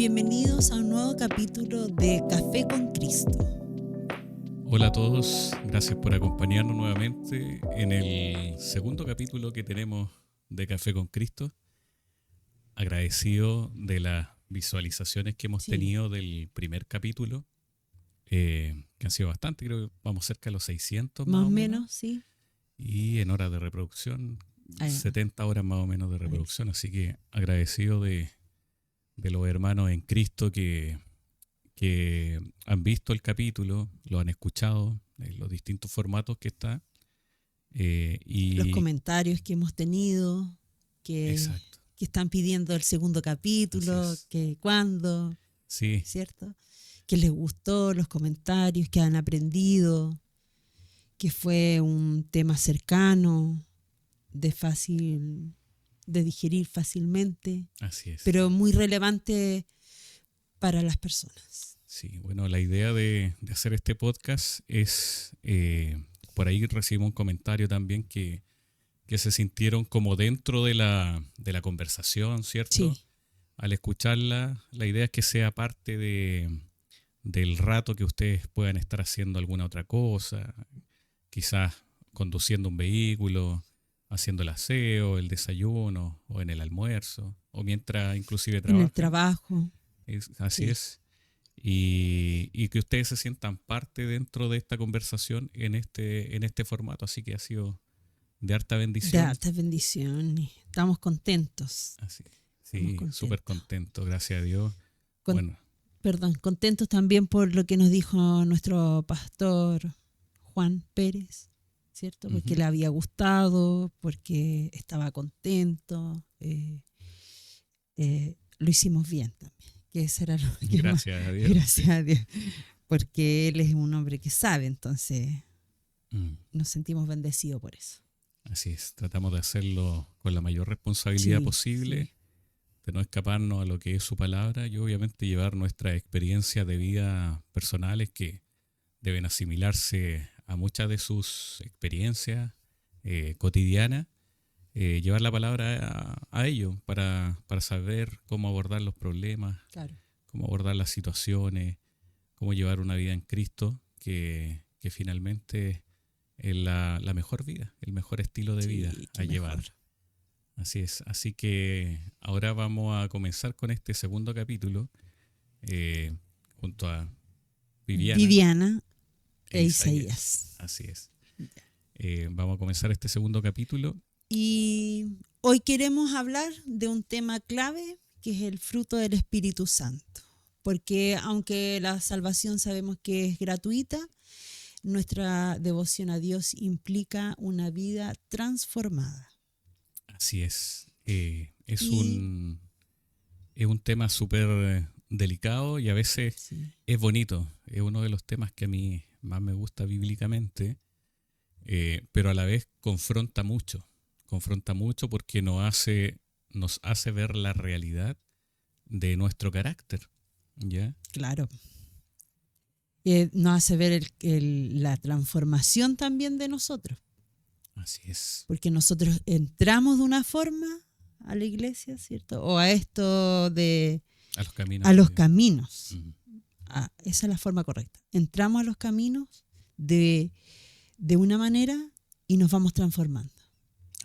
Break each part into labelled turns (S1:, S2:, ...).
S1: bienvenidos a un nuevo capítulo de Café con Cristo.
S2: Hola a todos, gracias por acompañarnos nuevamente en el segundo capítulo que tenemos de Café con Cristo. Agradecido de las visualizaciones que hemos tenido del primer capítulo, que han sido bastante, creo que vamos cerca de los 600
S1: Más o menos, sí.
S2: Y en horas de reproducción, 70 horas más o menos de reproducción, así que agradecido de los hermanos en Cristo que han visto el capítulo, lo han escuchado en los distintos formatos que está. Y
S1: los comentarios que hemos tenido, que están pidiendo el segundo capítulo, que cuándo,
S2: sí.
S1: ¿Cierto? Que les gustó, los comentarios, que han aprendido, que fue un tema cercano, de digerir fácilmente,
S2: así es,
S1: pero muy relevante para las personas.
S2: Sí, bueno, la idea de hacer este podcast es, por ahí recibimos un comentario también que se sintieron como dentro de la conversación, ¿cierto?
S1: Sí.
S2: Al escucharla, la idea es que sea parte del rato que ustedes puedan estar haciendo alguna otra cosa, quizás conduciendo un vehículo, haciendo el aseo, el desayuno, o en el almuerzo, o mientras inclusive trabajan.
S1: En el trabajo.
S2: Así es. Y que ustedes se sientan parte dentro de esta conversación en este formato. Así que ha sido de harta bendición.
S1: De harta bendición. Estamos contentos.
S2: Así. Sí, súper contentos, gracias a Dios.
S1: Contentos también por lo que nos dijo nuestro pastor Juan Pérez, ¿cierto? Porque le había gustado, porque estaba contento. Lo hicimos bien también. Que eso era lo que
S2: gracias a Dios.
S1: Gracias a Dios. Porque él es un hombre que sabe, entonces nos sentimos bendecidos por eso.
S2: Así es, tratamos de hacerlo con la mayor responsabilidad posible, de no escaparnos a lo que es su palabra y obviamente llevar nuestras experiencias de vida personales que deben asimilarse a muchas de sus experiencias cotidianas, llevar la palabra a ellos para saber cómo abordar los problemas, cómo abordar las situaciones, cómo llevar una vida en Cristo que finalmente es la mejor vida, el mejor estilo de vida a llevar. Así es. Así que ahora vamos a comenzar con este segundo capítulo junto a Viviana
S1: e Isaías.
S2: Así es. Vamos a comenzar este segundo capítulo.
S1: Y hoy queremos hablar de un tema clave que es el fruto del Espíritu Santo. Porque aunque la salvación sabemos que es gratuita, nuestra devoción a Dios implica una vida transformada.
S2: Así es. Es un tema súper delicado y a veces es bonito. Es uno de los temas que a mí más me gusta bíblicamente, pero a la vez confronta mucho. Confronta mucho porque nos hace ver la realidad de nuestro carácter. ¿Ya?
S1: Claro. Nos hace ver la transformación también de nosotros.
S2: Así es.
S1: Porque nosotros entramos de una forma a la iglesia, ¿cierto? O a esto de...
S2: A los
S1: caminos. Esa es la forma correcta. Entramos a los caminos de una manera y nos vamos transformando.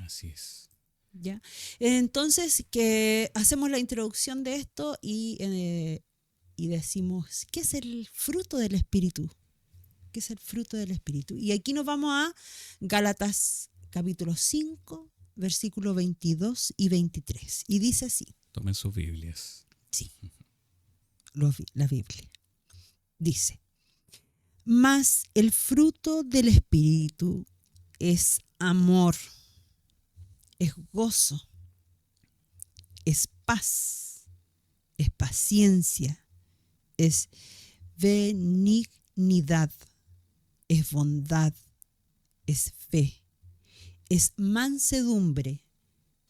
S2: Así es.
S1: ¿Ya? Entonces, que hacemos la introducción de esto y decimos, ¿qué es el fruto del Espíritu? ¿Qué es el fruto del Espíritu? Y aquí nos vamos a Gálatas capítulo 5, versículos 22 y 23. Y dice así.
S2: Tomen sus Biblias.
S1: Sí, la Biblia. Dice, mas el fruto del Espíritu es amor, es gozo, es paz, es paciencia, es benignidad, es bondad, es fe, es mansedumbre,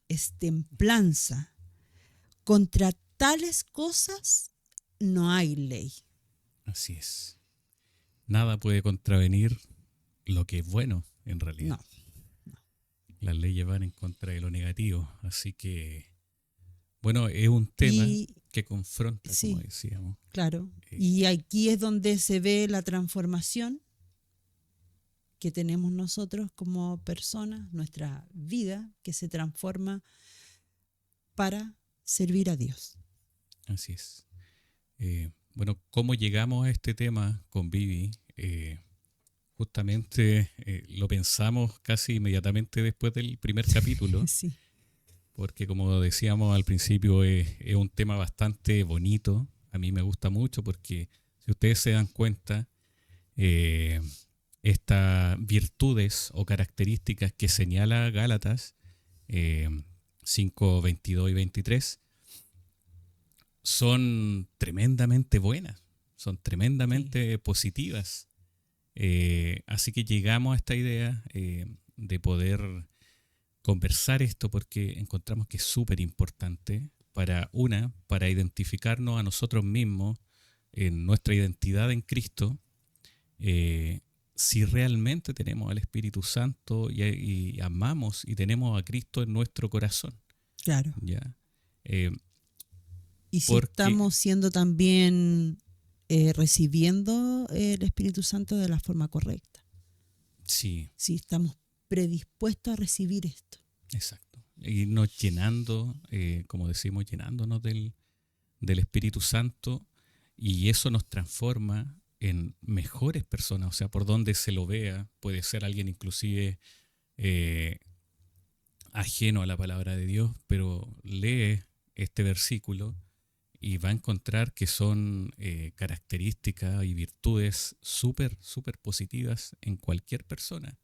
S1: es templanza. Contra tales cosas no hay ley.
S2: Así es. Nada puede contravenir lo que es bueno, en realidad.
S1: No.
S2: Las leyes van en contra de lo negativo, así que Bueno, es un tema
S1: Y
S2: que confronta,
S1: sí,
S2: como decíamos.
S1: claro. Y aquí es donde se ve la transformación que tenemos nosotros como personas, nuestra vida que se transforma para servir a Dios.
S2: Así es. Bueno, ¿cómo llegamos a este tema con Vivi? Justamente lo pensamos casi inmediatamente después del primer capítulo,
S1: Sí,
S2: porque como decíamos al principio es un tema bastante bonito. A mí me gusta mucho porque si ustedes se dan cuenta, eh, estas virtudes o características que señala Gálatas 5, 22 y 23 son tremendamente buenas, son tremendamente positivas. Así que llegamos a esta idea de poder conversar esto porque encontramos que es súper importante para identificarnos a nosotros mismos en nuestra identidad en Cristo, si realmente tenemos al Espíritu Santo y amamos y tenemos a Cristo en nuestro corazón.
S1: claro.
S2: ¿Ya? Eh,
S1: Y si
S2: porque
S1: estamos siendo también recibiendo el Espíritu Santo de la forma correcta.
S2: sí,
S1: Si estamos predispuestos a recibir esto.
S2: exacto. Irnos llenando, como decimos, llenándonos del Espíritu Santo, y eso nos transforma en mejores personas. O sea, por donde se lo vea, puede ser alguien inclusive ajeno a la palabra de Dios, pero lee este versículo y va a encontrar que son características y virtudes súper, súper positivas en cualquier persona.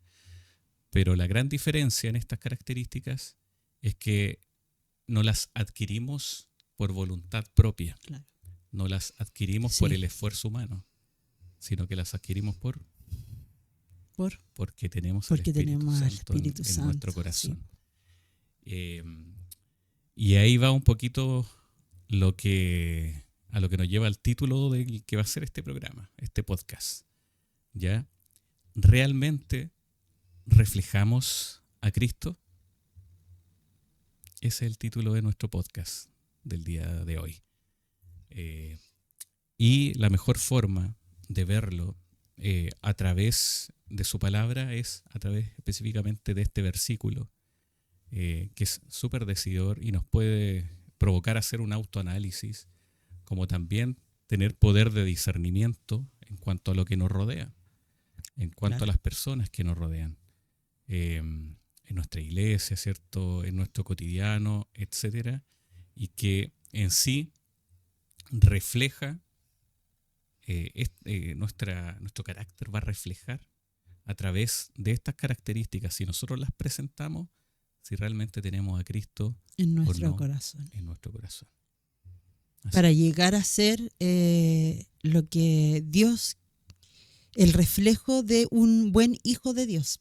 S2: Pero la gran diferencia en estas características es que no las adquirimos por voluntad propia,
S1: Claro.
S2: no las adquirimos
S1: Sí.
S2: por el esfuerzo humano, sino que las adquirimos porque tenemos al Espíritu Santo en nuestro corazón.
S1: Sí.
S2: Y ahí va un poquito a lo que nos lleva al título del que va a ser este programa, este podcast. ¿Ya? ¿Realmente reflejamos a Cristo? Ese es el título de nuestro podcast del día de hoy. Y la mejor forma de verlo a través de su palabra es a través específicamente de este versículo, que es súper decidor y nos puede provocar a hacer un autoanálisis, como también tener poder de discernimiento en cuanto a lo que nos rodea, en cuanto a las personas que nos rodean, en nuestra iglesia, ¿cierto? En nuestro cotidiano, etcétera, y que en sí refleja nuestro carácter, va a reflejar a través de estas características, si nosotros las presentamos, si realmente tenemos a Cristo
S1: en nuestro
S2: o no
S1: corazón.
S2: en nuestro corazón. Así.
S1: Para llegar a ser lo que Dios, el reflejo de un buen hijo de Dios.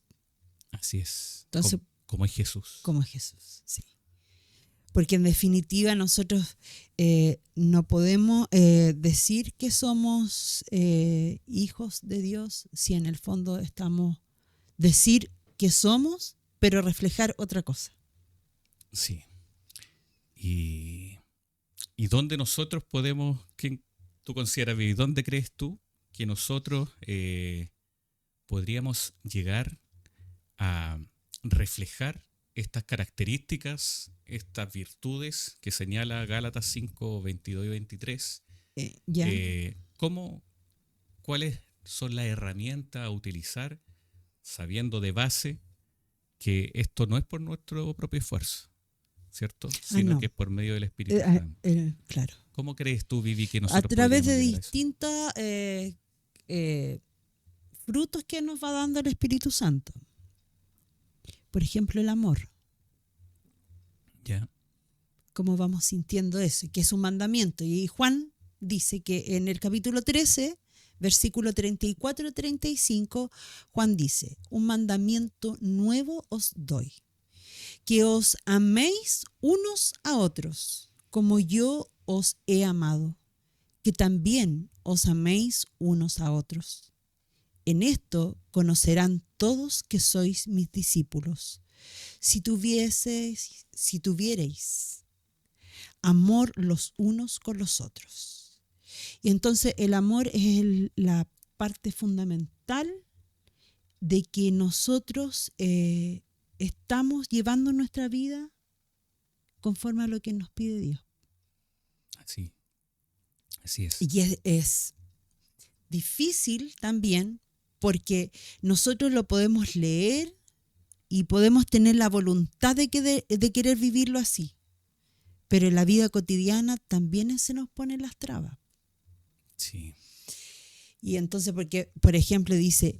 S2: Así es.
S1: Entonces,
S2: como es Jesús.
S1: Como es Jesús, sí. Porque en definitiva nosotros no podemos decir que somos hijos de Dios si en el fondo estamos decir que somos, pero reflejar otra cosa.
S2: Sí. ¿Y dónde nosotros podemos, quién tú consideras, Vivi, dónde crees tú que nosotros podríamos llegar a reflejar estas características, estas virtudes que señala Gálatas 5, 22 y 23? ¿Cuáles son las herramientas a utilizar sabiendo de base que esto no es por nuestro propio esfuerzo, ¿cierto? Sino que es por medio del Espíritu Santo.
S1: Claro.
S2: ¿Cómo crees tú, Vivi, que nosotros
S1: a través de
S2: podríamos llegar
S1: distintos frutos que nos va dando el Espíritu Santo? Por ejemplo, el amor.
S2: Ya.
S1: ¿Cómo vamos sintiendo eso? Que es un mandamiento. Y Juan dice que en el capítulo 13, versículo 34-35, Juan dice: un mandamiento nuevo os doy, que os améis unos a otros, como yo os he amado, que también os améis unos a otros. En esto conocerán todos que sois mis discípulos, si tuviereis amor los unos con los otros. Y entonces el amor es la parte fundamental de que nosotros estamos llevando nuestra vida conforme a lo que nos pide Dios.
S2: Así es.
S1: Y es difícil también porque nosotros lo podemos leer y podemos tener la voluntad de querer vivirlo así. Pero en la vida cotidiana también se nos ponen las trabas.
S2: Sí.
S1: Y entonces, porque, por ejemplo, dice,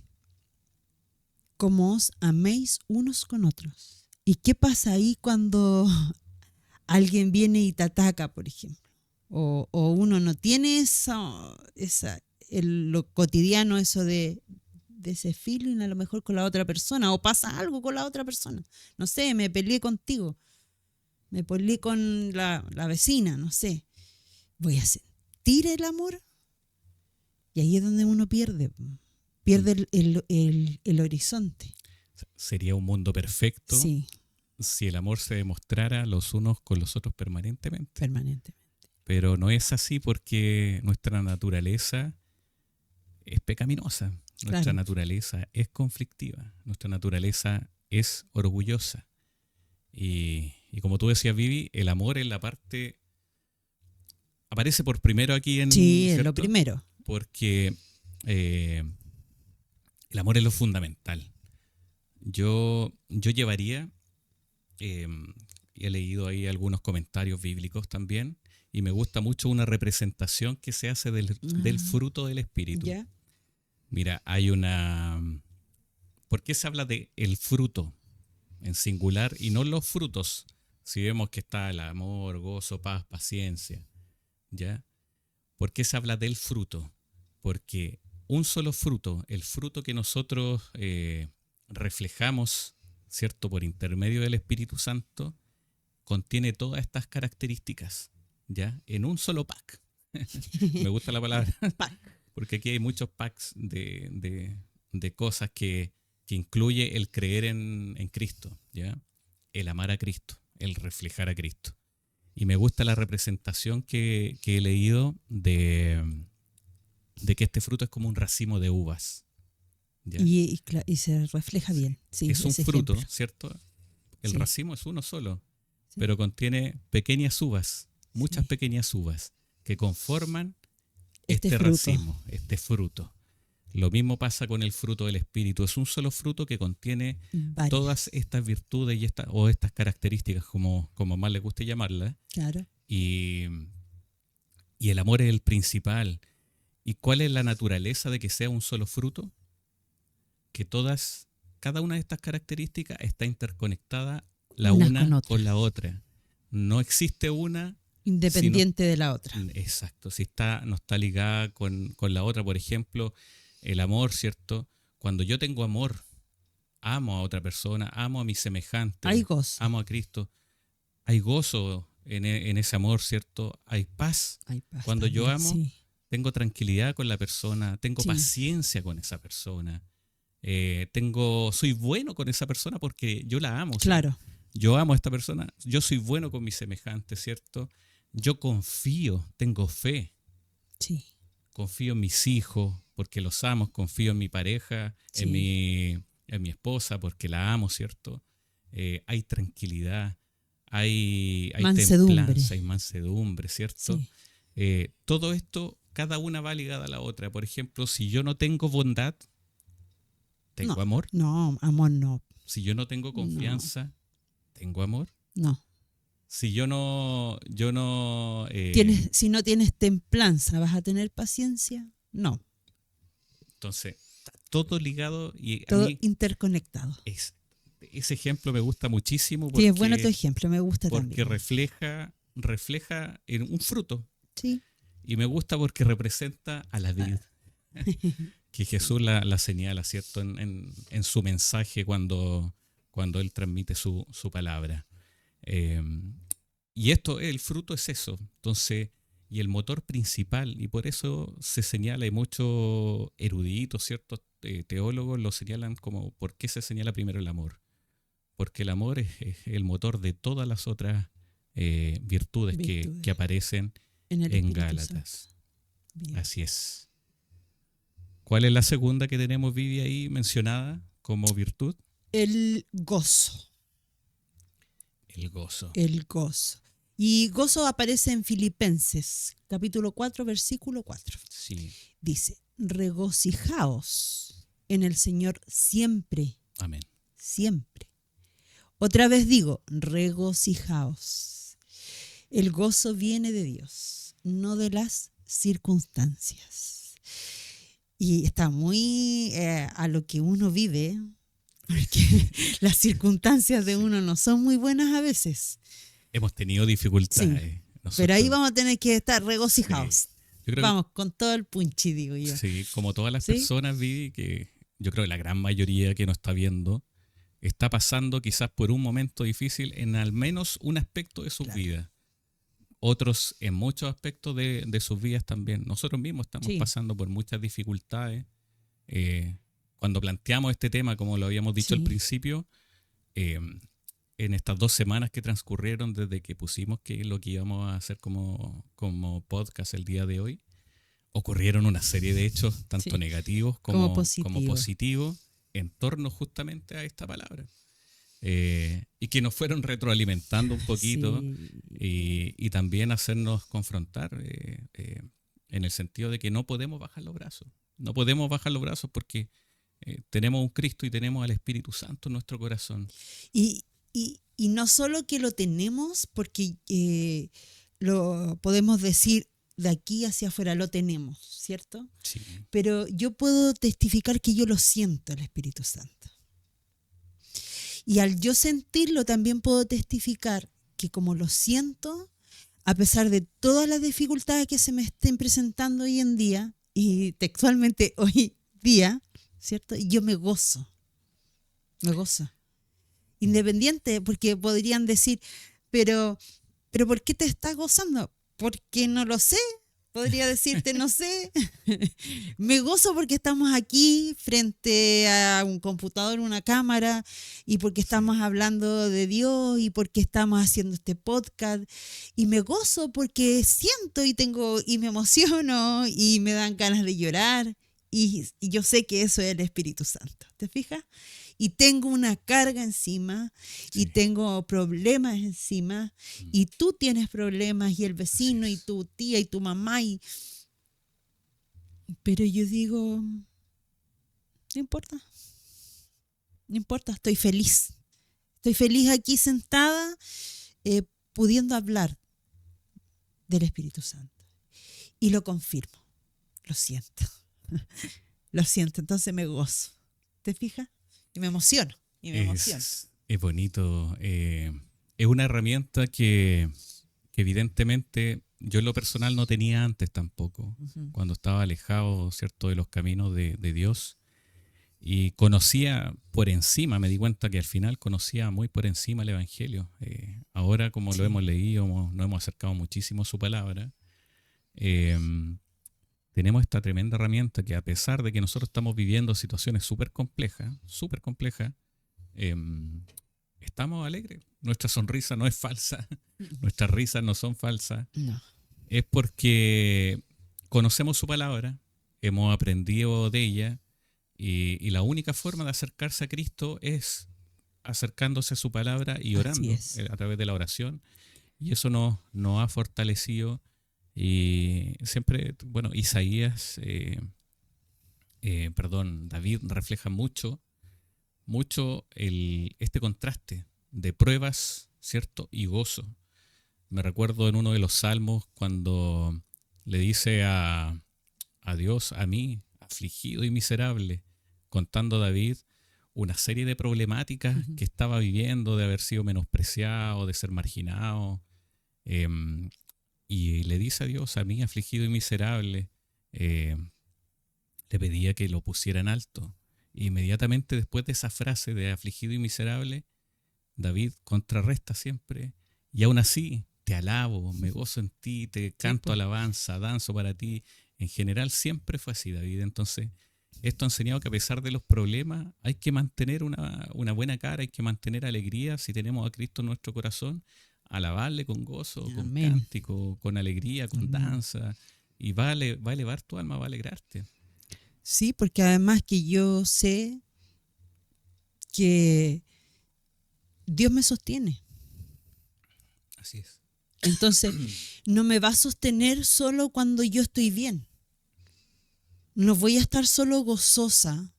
S1: como os améis unos con otros. ¿Y qué pasa ahí cuando alguien viene y te ataca, por ejemplo? O uno no tiene lo cotidiano, eso de ese feeling a lo mejor con la otra persona, o pasa algo con la otra persona. No sé, me peleé contigo, me peleé con la vecina, no sé. Voy a sentir el amor y ahí es donde uno pierde el horizonte.
S2: Sería un mundo perfecto
S1: Sí,
S2: si el amor se demostrara los unos con los otros permanentemente.
S1: permanentemente.
S2: Pero no es así porque nuestra naturaleza es pecaminosa, nuestra
S1: Claro.
S2: naturaleza es conflictiva, nuestra naturaleza es orgullosa. Y como tú decías, Vivi, el amor es la parte... Aparece por primero aquí en...
S1: Sí, es
S2: ¿cierto?
S1: lo primero.
S2: Porque el amor es lo fundamental. Yo llevaría, he leído ahí algunos comentarios bíblicos también, y me gusta mucho una representación que se hace del fruto del Espíritu.
S1: ¿Ya?
S2: Mira, hay una... ¿Por qué se habla de el fruto en singular y no los frutos? Si vemos que está el amor, gozo, paz, paciencia, ¿ya? ¿Por qué se habla del fruto? Porque un solo fruto, el fruto que nosotros reflejamos, ¿cierto? Por intermedio del Espíritu Santo, contiene todas estas características, ¿ya? En un solo pack. Me gusta la palabra. Porque aquí hay muchos packs de cosas que incluye el creer en Cristo, ¿ya? El amar a Cristo, el reflejar a Cristo. Y me gusta la representación que he leído de que este fruto es como un racimo de uvas, ¿ya?
S1: Y se refleja bien. Sí,
S2: es un
S1: ese
S2: fruto,
S1: ejemplo.
S2: ¿cierto? El
S1: Sí.
S2: racimo es uno solo,
S1: Sí.
S2: pero contiene pequeñas uvas, muchas
S1: Sí.
S2: pequeñas uvas que conforman
S1: Este
S2: este
S1: fruto.
S2: racimo, este fruto. Lo mismo pasa con el fruto del Espíritu. Es un solo fruto que contiene
S1: Varias.
S2: todas estas virtudes y estas características, como más les guste llamarlas.
S1: Claro.
S2: Y el amor es el principal. ¿Y cuál es la naturaleza de que sea un solo fruto? Que cada una de estas características está interconectada la
S1: Unas
S2: una
S1: con
S2: con la otra. No existe una
S1: independiente de la otra.
S2: Exacto, si no está ligada con la otra. Por ejemplo, el amor, ¿cierto? Cuando yo tengo amor, amo a otra persona, amo a mi semejante,
S1: Hay gozo.
S2: amo a Cristo, hay gozo en ese amor, ¿cierto? Hay paz.
S1: Hay paz
S2: Cuando yo
S1: también,
S2: amo,
S1: sí.
S2: tengo tranquilidad con la persona, tengo
S1: Sí.
S2: paciencia con esa persona, soy bueno con esa persona porque yo la amo.
S1: Claro.
S2: ¿Sí? Yo amo a esta persona, yo soy bueno con mi semejante, ¿cierto? Yo confío, tengo fe.
S1: Sí.
S2: Confío en mis hijos porque los amo, confío en mi pareja,
S1: Sí.
S2: en mi esposa porque la amo, ¿cierto? Hay tranquilidad, hay
S1: Mansedumbre.
S2: templanza, hay mansedumbre, ¿cierto?
S1: Sí.
S2: Todo esto, cada una va ligada a la otra. Por ejemplo, si yo no tengo bondad, ¿tengo amor?
S1: No, amor no.
S2: Si yo no tengo confianza, ¿tengo amor?
S1: No.
S2: Si yo no
S1: Si no tienes templanza, ¿vas a tener paciencia? No.
S2: entonces, está todo ligado y a
S1: Todo
S2: mí
S1: interconectado.
S2: ese ejemplo me gusta muchísimo porque,
S1: Sí, es bueno tu ejemplo, me gusta
S2: porque
S1: también.
S2: refleja en un fruto.
S1: Sí.
S2: Y me gusta porque representa a la vid. Que Jesús la señala, ¿cierto? En su mensaje cuando Él transmite su palabra. Y el fruto es eso. Entonces, y el motor principal, y por eso se señala, y muchos eruditos, ciertos teólogos lo señalan como, ¿por qué se señala primero el amor? Porque el amor es el motor de todas las otras virtudes que aparecen en Gálatas. Así es. ¿Cuál es la segunda que tenemos, Vivi, ahí mencionada como virtud?
S1: El gozo.
S2: El gozo.
S1: El gozo. Y gozo aparece en Filipenses, capítulo 4, versículo 4.
S2: Sí.
S1: Dice, regocijaos en el Señor siempre.
S2: Amén.
S1: Siempre. Otra vez digo, regocijaos. El gozo viene de Dios, no de las circunstancias. Y está muy a lo que uno vive, porque las circunstancias de uno no son muy buenas a veces.
S2: Hemos tenido dificultades.
S1: Sí, pero ahí vamos a tener que estar regocijados.
S2: Sí. Yo creo
S1: vamos, con todo el punchi, digo yo.
S2: Sí, como todas las
S1: ¿Sí?
S2: personas, Vivi, que yo creo que la gran mayoría que nos está viendo está pasando quizás por un momento difícil en al menos un aspecto de sus vidas. Otros en muchos aspectos de sus vidas también. Nosotros mismos estamos pasando por muchas dificultades. Cuando planteamos este tema, como lo habíamos dicho al principio, en estas 2 semanas que transcurrieron desde que pusimos que lo que íbamos a hacer como podcast el día de hoy, ocurrieron una serie de hechos, tanto negativos como positivos, en torno justamente a esta palabra. Y que nos fueron retroalimentando un poquito y también hacernos confrontar en el sentido de que no podemos bajar los brazos. No podemos bajar los brazos porque tenemos un Cristo y tenemos al Espíritu Santo en nuestro corazón.
S1: Y no solo que lo tenemos, porque lo podemos decir de aquí hacia afuera, lo tenemos, ¿cierto?
S2: Sí.
S1: Pero yo puedo testificar que yo lo siento, el Espíritu Santo. Y al yo sentirlo también puedo testificar que como lo siento, a pesar de todas las dificultades que se me estén presentando hoy en día, y textualmente hoy día, ¿cierto? Yo me gozo. Independiente, porque podrían decir, pero ¿por qué te estás gozando? Porque no lo sé. Podría decirte, no sé. Me gozo porque estamos aquí frente a un computador, una cámara, y porque estamos hablando de Dios, y porque estamos haciendo este podcast. Y me gozo porque siento y me emociono y me dan ganas de llorar. Y yo sé que eso es el Espíritu Santo. ¿Te fijas? Y tengo una carga encima, y tengo problemas encima, y tú tienes problemas, y el vecino, y tu tía, y tu mamá, pero yo digo, no importa, estoy feliz aquí sentada, pudiendo hablar del Espíritu Santo, y lo confirmo, lo siento, entonces me gozo, ¿te fijas? Y me emociono.
S2: Es bonito. Es una herramienta que evidentemente yo en lo personal no tenía antes tampoco, cuando estaba alejado, ¿cierto?, de los caminos de Dios. Y conocía por encima, me di cuenta que al final conocía muy por encima el Evangelio. Ahora, como lo hemos leído, nos hemos acercado muchísimo a su palabra. Tenemos esta tremenda herramienta que, a pesar de que nosotros estamos viviendo situaciones súper complejas, estamos alegres. Nuestra sonrisa no es falsa, nuestras risas no son falsas.
S1: No.
S2: Es porque conocemos su palabra, hemos aprendido de ella, y la única forma de acercarse a Cristo es acercándose a su palabra y orando a través de la oración. Y eso nos ha fortalecido. Y siempre, Isaías, David refleja mucho este contraste de pruebas, ¿cierto?, y gozo. Me recuerdo en uno de los salmos cuando le dice a Dios, a mí, afligido y miserable, contando a David una serie de problemáticas que estaba viviendo, de haber sido menospreciado, de ser marginado. Y le dice a Dios, a mí, afligido y miserable, le pedía que lo pusiera en alto. E inmediatamente después de esa frase de afligido y miserable, David contrarresta siempre, y aún así te alabo, me gozo en ti, te canto alabanza, danzo para ti. En general siempre fue así, David. Entonces, esto ha enseñado que a pesar de los problemas hay que mantener una buena cara, hay que mantener alegría si tenemos a Cristo en nuestro corazón. alabarle con gozo, con
S1: Amén.
S2: cántico, con alegría, con
S1: Amén.
S2: danza, y va a elevar tu alma, va a alegrarte.
S1: Sí, porque además que yo sé que Dios me sostiene.
S2: Así es.
S1: Entonces, no me va a sostener solo cuando yo estoy bien. No voy a estar solo gozosa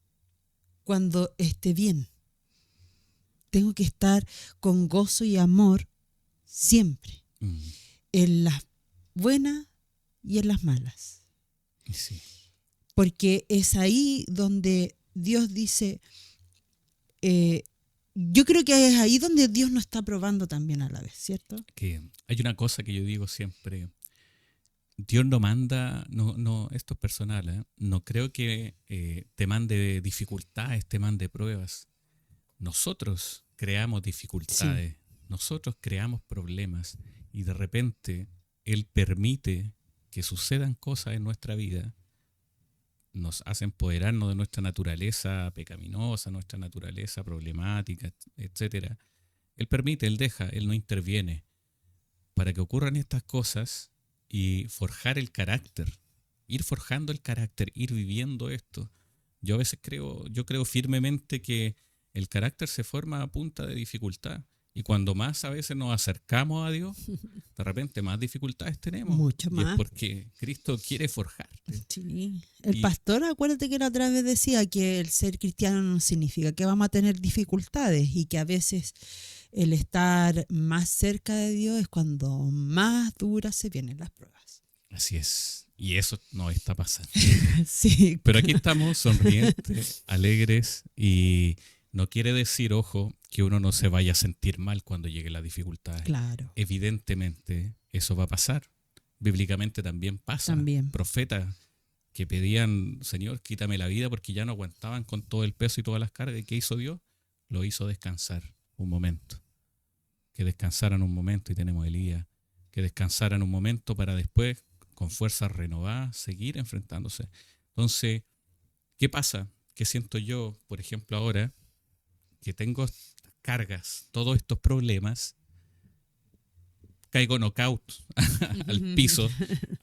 S1: cuando esté bien. Tengo que estar con gozo y amor siempre,
S2: Mm,
S1: en las buenas y en las malas.
S2: sí,
S1: Porque es ahí donde Dios dice, yo creo que es ahí donde Dios nos está probando también a la vez, ¿cierto?
S2: que hay una cosa que yo digo siempre. Dios no manda, no, esto es personal, ¿eh? No creo que te mande dificultades, te mande pruebas. Nosotros creamos
S1: Sí,
S2: dificultades, nosotros creamos problemas y de repente Él permite que sucedan cosas en nuestra vida, nos hace empoderarnos de nuestra naturaleza pecaminosa, nuestra naturaleza problemática, etcétera. Él permite, Él deja, Él no interviene para que ocurran estas cosas y forjar el carácter, ir forjando el carácter, ir viviendo esto. Yo a veces yo creo firmemente que el carácter se forma a punta de dificultad. Y cuando más a veces nos acercamos a Dios, de repente más dificultades tenemos.
S1: mucho
S2: Y es
S1: más.
S2: porque Cristo quiere forjarte.
S1: Sí. El
S2: Y
S1: pastor, acuérdate que la otra vez decía que el ser cristiano no significa que vamos a tener dificultades y que a veces el estar más cerca de Dios es cuando más duras se vienen las pruebas.
S2: así es. Y eso nos está pasando.
S1: Sí,
S2: Pero aquí estamos sonrientes, alegres y no quiere decir, ojo, que uno no se vaya a sentir mal cuando llegue la dificultad.
S1: claro,
S2: Evidentemente eso va a pasar. Bíblicamente también pasa.
S1: también.
S2: Profetas que pedían, Señor, quítame la vida porque ya no aguantaban con todo el peso y todas las cargas. ¿Y qué hizo Dios? Lo hizo descansar un momento. Que descansaran un momento y tenemos a Elías. Que descansaran un momento para después, con fuerzas renovadas, seguir enfrentándose. Entonces, ¿qué pasa? ¿Qué siento yo, por ejemplo, ahora que tengo estas cargas, todos estos problemas? Caigo knockout al piso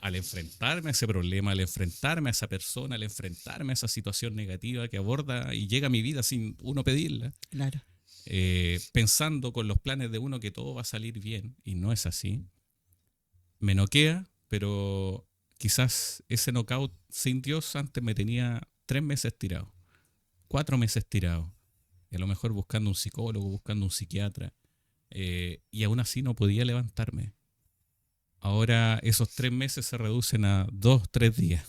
S2: al enfrentarme a ese problema, al enfrentarme a esa persona, al enfrentarme a esa situación negativa que aborda y llega a mi vida sin uno pedirla,
S1: Claro.
S2: pensando con los planes de uno que todo va a salir bien y no es así. Me noquea, pero quizás ese knockout sin Dios antes me tenía 3 meses tirado, 4 meses tirado, y a lo mejor buscando un psicólogo, buscando un psiquiatra, y aún así no podía levantarme. Ahora esos 3 meses se reducen a 2, 3 días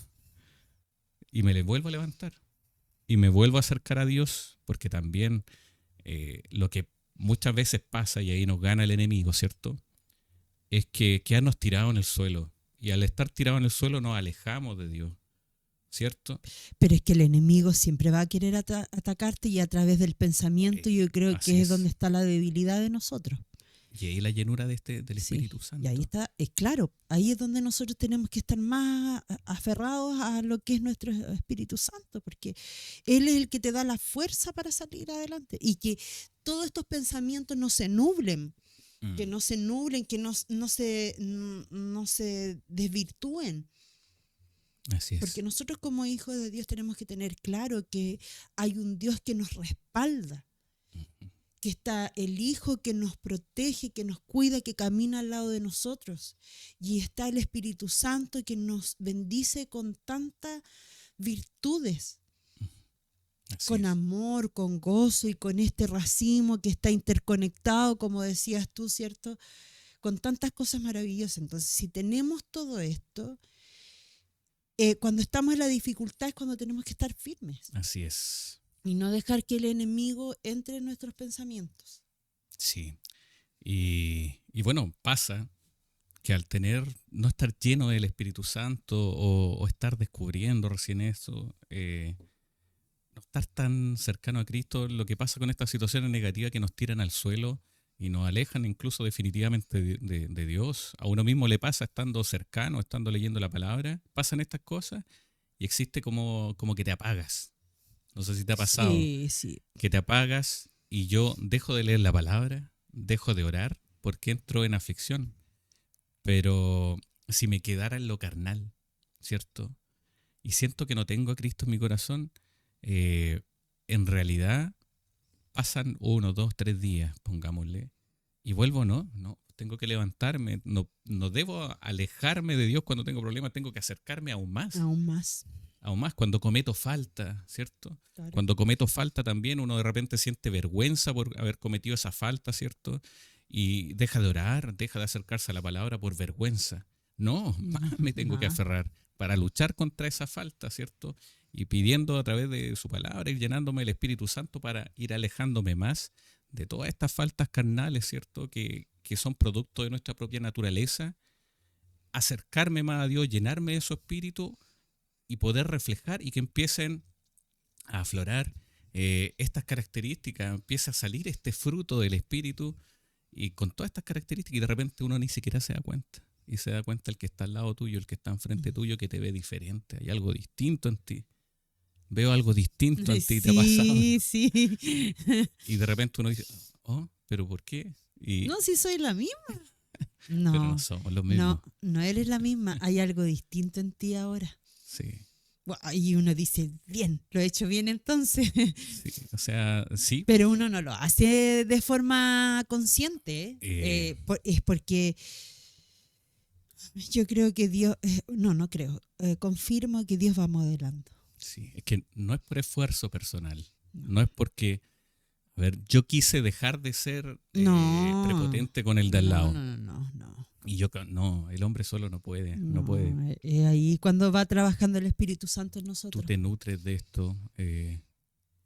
S2: y me le vuelvo a levantar y me vuelvo a acercar a Dios porque también lo que muchas veces pasa y ahí nos gana el enemigo, ¿cierto? Es que quedarnos tirados en el suelo y al estar tirados en el suelo nos alejamos de Dios, ¿cierto?
S1: Pero es que el enemigo siempre va a querer atacarte y a través del pensamiento yo creo
S2: Así
S1: que es
S2: es.
S1: donde está la debilidad de nosotros.
S2: Y ahí la llenura del
S1: Sí,
S2: Espíritu
S1: y ahí
S2: Santo.
S1: está, es claro, ahí es donde nosotros tenemos que estar más aferrados a lo que es nuestro Espíritu Santo, porque Él es el que te da la fuerza para salir adelante y que todos estos pensamientos no se nublen, que no se nublen, que no se desvirtúen.
S2: Así
S1: Porque
S2: es.
S1: nosotros como hijos de Dios tenemos que tener claro que hay un Dios que nos respalda, que está el Hijo que nos protege, que nos cuida, que camina al lado de nosotros. Y está el Espíritu Santo que nos bendice con tantas virtudes,
S2: Así
S1: con
S2: es.
S1: amor, con gozo y con este racimo que está interconectado, como decías tú, ¿cierto? Con tantas cosas maravillosas. Entonces, si tenemos todo esto, cuando estamos en la dificultad es cuando tenemos que estar firmes
S2: Así es.
S1: y no dejar que el enemigo entre en nuestros pensamientos.
S2: Sí. Y bueno, pasa que al no estar lleno del Espíritu Santo o estar descubriendo recién eso, no estar tan cercano a Cristo, lo que pasa con estas situaciones negativas que nos tiran al suelo y nos alejan incluso definitivamente de Dios. A uno mismo le pasa estando cercano, estando leyendo la palabra, pasan estas cosas y existe como que te apagas. No sé si te ha pasado
S1: Sí, sí.
S2: que te apagas y yo dejo de leer la palabra, dejo de orar, ¿por qué entro en aflicción? Pero si me quedara en lo carnal, ¿cierto? Y siento que no tengo a Cristo en mi corazón, en realidad pasan 1, 2, 3 días, pongámosle, y vuelvo, no, tengo que levantarme, no debo alejarme de Dios cuando tengo problemas, tengo que acercarme aún más.
S1: Aún más.
S2: Aún más cuando cometo falta, ¿cierto?
S1: Claro.
S2: Cuando cometo falta también uno de repente siente vergüenza por haber cometido esa falta, ¿cierto? Y deja de orar, deja de acercarse a la palabra por vergüenza. No, más me tengo que aferrar para luchar contra esa falta, ¿cierto? Y pidiendo a través de su palabra y llenándome del Espíritu Santo para ir alejándome más de todas estas faltas carnales, ¿cierto? Que son producto de nuestra propia naturaleza. Acercarme más a Dios, llenarme de su Espíritu y poder reflejar y que empiecen a aflorar estas características, empieza a salir este fruto del Espíritu y con todas estas características y de repente uno ni siquiera se da cuenta. Y se da cuenta el que está al lado tuyo, el que está enfrente tuyo, que te ve diferente. Hay algo distinto en ti. Veo algo distinto en ti, ¿te ha pasado?
S1: Sí.
S2: Y de repente uno dice, oh, ¿pero por qué?
S1: No, si soy la misma.
S2: No, pero no somos los mismos.
S1: No eres la misma. Hay algo distinto en ti ahora.
S2: Sí.
S1: Y uno dice, bien, lo he hecho bien entonces.
S2: Sí, o sea, sí.
S1: Pero uno no lo hace de forma consciente. Es porque yo creo que Dios, no creo, confirmo que Dios va modelando.
S2: Sí, es que no es por esfuerzo personal, no es porque, a ver, yo quise dejar de ser prepotente con el de al lado.
S1: No.
S2: Y no, el hombre solo no puede.
S1: Es ahí cuando va trabajando el Espíritu Santo en nosotros.
S2: Tú te nutres de esto.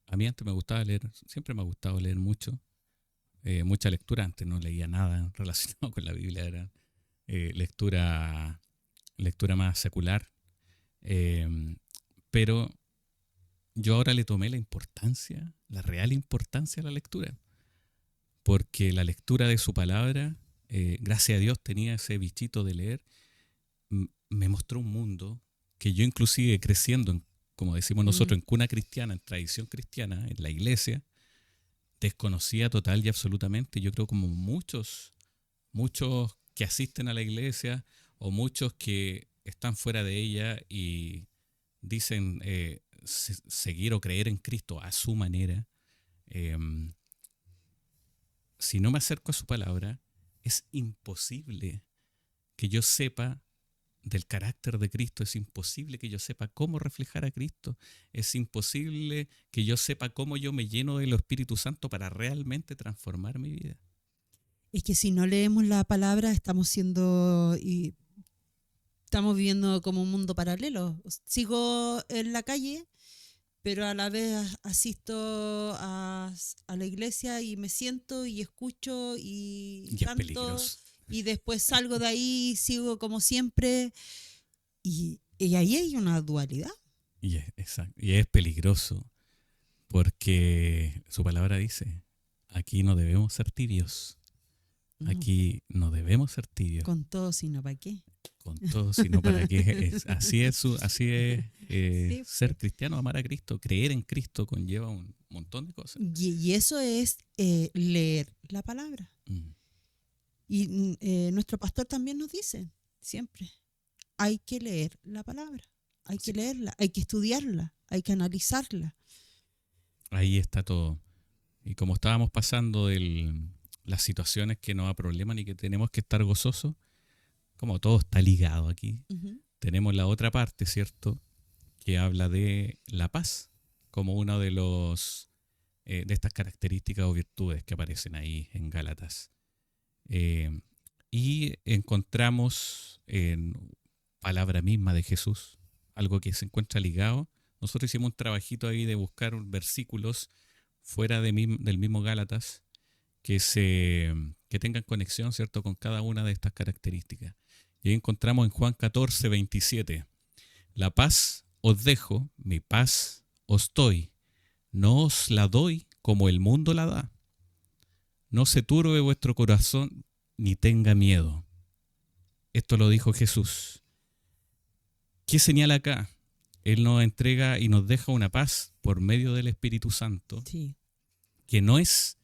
S2: A mí antes me gustaba leer, siempre me ha gustado leer mucho. Mucha lectura, antes no leía nada relacionado con la Biblia, era lectura más secular. Pero yo ahora le tomé la real importancia a la lectura. Porque la lectura de su palabra, gracias a Dios tenía ese bichito de leer, me mostró un mundo que yo inclusive creciendo, como decimos nosotros, en cuna cristiana, en tradición cristiana, en la iglesia, desconocía total y absolutamente. Yo creo como muchos que asisten a la iglesia o muchos que están fuera de ella y dicen seguir o creer en Cristo a su manera. Si no me acerco a su palabra, es imposible que yo sepa del carácter de Cristo, es imposible que yo sepa cómo reflejar a Cristo, es imposible que yo sepa cómo yo me lleno del Espíritu Santo para realmente transformar mi vida.
S1: Es que si no leemos la palabra estamos viviendo como un mundo paralelo. Sigo en la calle, pero a la vez asisto a la iglesia y me siento y escucho y
S2: es
S1: canto.
S2: Peligroso.
S1: Y después salgo de ahí y sigo como siempre. Y ahí hay una dualidad.
S2: Y es peligroso porque su palabra dice, aquí no debemos ser tibios. Aquí no debemos ser tibios.
S1: Con todo, sino para qué.
S2: Con todo, sino para qué. Así es sí. Ser cristiano, amar a Cristo, creer en Cristo conlleva un montón de cosas.
S1: Y eso es leer la palabra. Y nuestro pastor también nos dice, siempre, hay que leer la palabra, hay que leerla, hay que estudiarla, hay que analizarla.
S2: Ahí está todo. Y como estábamos pasando las situaciones que nos aprobleman y que tenemos que estar gozosos, como todo está ligado aquí, tenemos la otra parte, ¿cierto?, que habla de la paz como una de estas características o virtudes que aparecen ahí en Gálatas. Y encontramos en palabra misma de Jesús, algo que se encuentra ligado. Nosotros hicimos un trabajito ahí de buscar versículos fuera del mismo Gálatas que tengan conexión, ¿cierto?, con cada una de estas características. Y ahí encontramos en Juan 14, 27, la paz os dejo, mi paz os doy, no os la doy como el mundo la da. No se turbe vuestro corazón ni tenga miedo. Esto lo dijo Jesús. ¿Qué señala acá? Él nos entrega y nos deja una paz por medio del Espíritu Santo,
S1: Sí.
S2: que no es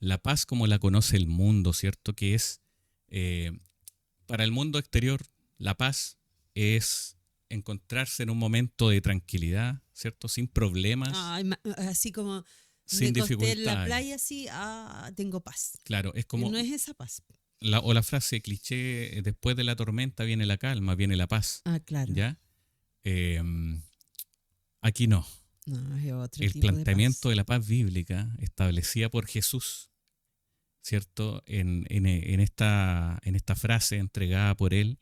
S2: la paz como la conoce el mundo, ¿cierto? Que es, para el mundo exterior, la paz es encontrarse en un momento de tranquilidad, ¿cierto? Sin problemas,
S1: Ay, así como me
S2: sin
S1: acosté en la
S2: dificultades.
S1: playa, así, tengo paz.
S2: Claro, es como
S1: No es esa paz.
S2: o la frase cliché, después de la tormenta viene la calma, viene la paz,
S1: Claro.
S2: ¿ya? Eh, Aquí no.
S1: No, es otro
S2: El
S1: tipo de paz.
S2: planteamiento de la paz bíblica establecida por Jesús, ¿cierto? En esta frase entregada por Él,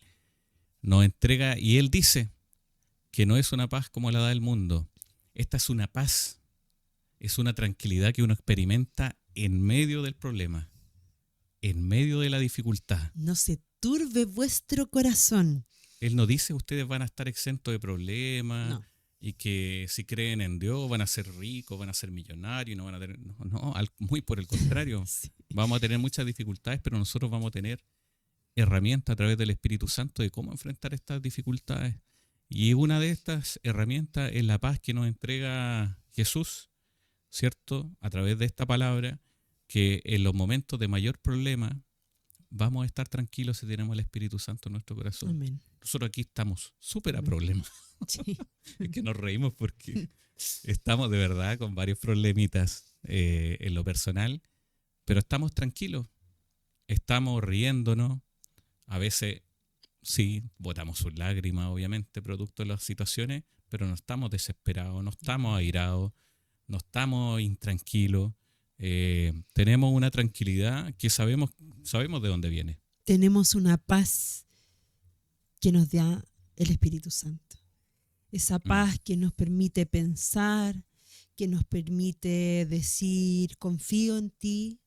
S2: nos entrega, y Él dice que no es una paz como la da el mundo. Esta es una paz, es una tranquilidad que uno experimenta en medio del problema, en medio de la dificultad.
S1: No se turbe vuestro corazón.
S2: Él no dice ustedes van a estar exentos de problemas
S1: No.
S2: y que si creen en Dios van a ser ricos, van a ser millonarios, no van a tener, no, muy por el contrario.
S1: Sí.
S2: Vamos a tener muchas dificultades, pero nosotros vamos a tener herramientas a través del Espíritu Santo de cómo enfrentar estas dificultades. Y una de estas herramientas es la paz que nos entrega Jesús, ¿cierto? A través de esta palabra, que en los momentos de mayor problema vamos a estar tranquilos si tenemos el Espíritu Santo en nuestro corazón.
S1: Amén.
S2: Nosotros aquí estamos súper a
S1: Amén.
S2: problemas.
S1: Sí.
S2: Es que nos reímos porque estamos de verdad con varios problemitas en lo personal, pero estamos tranquilos, estamos riéndonos, a veces sí, botamos sus lágrimas, obviamente, producto de las situaciones, pero no estamos desesperados, no estamos airados, no estamos intranquilos, tenemos una tranquilidad que sabemos de dónde viene.
S1: Tenemos una paz que nos da el Espíritu Santo. Esa paz que nos permite pensar, que nos permite decir, confío en ti,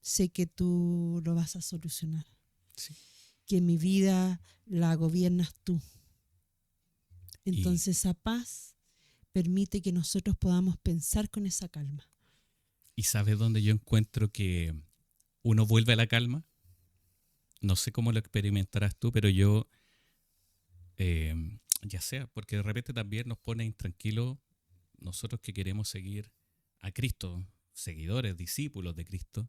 S1: sé que tú lo vas a solucionar.
S2: Sí.
S1: Que mi vida la gobiernas tú. Entonces esa paz permite que nosotros podamos pensar con esa calma.
S2: ¿Y sabes dónde yo encuentro que uno vuelve a la calma? No sé cómo lo experimentarás tú, pero yo, ya sea, porque de repente también nos pone intranquilos nosotros que queremos seguir a Cristo, seguidores, discípulos de Cristo,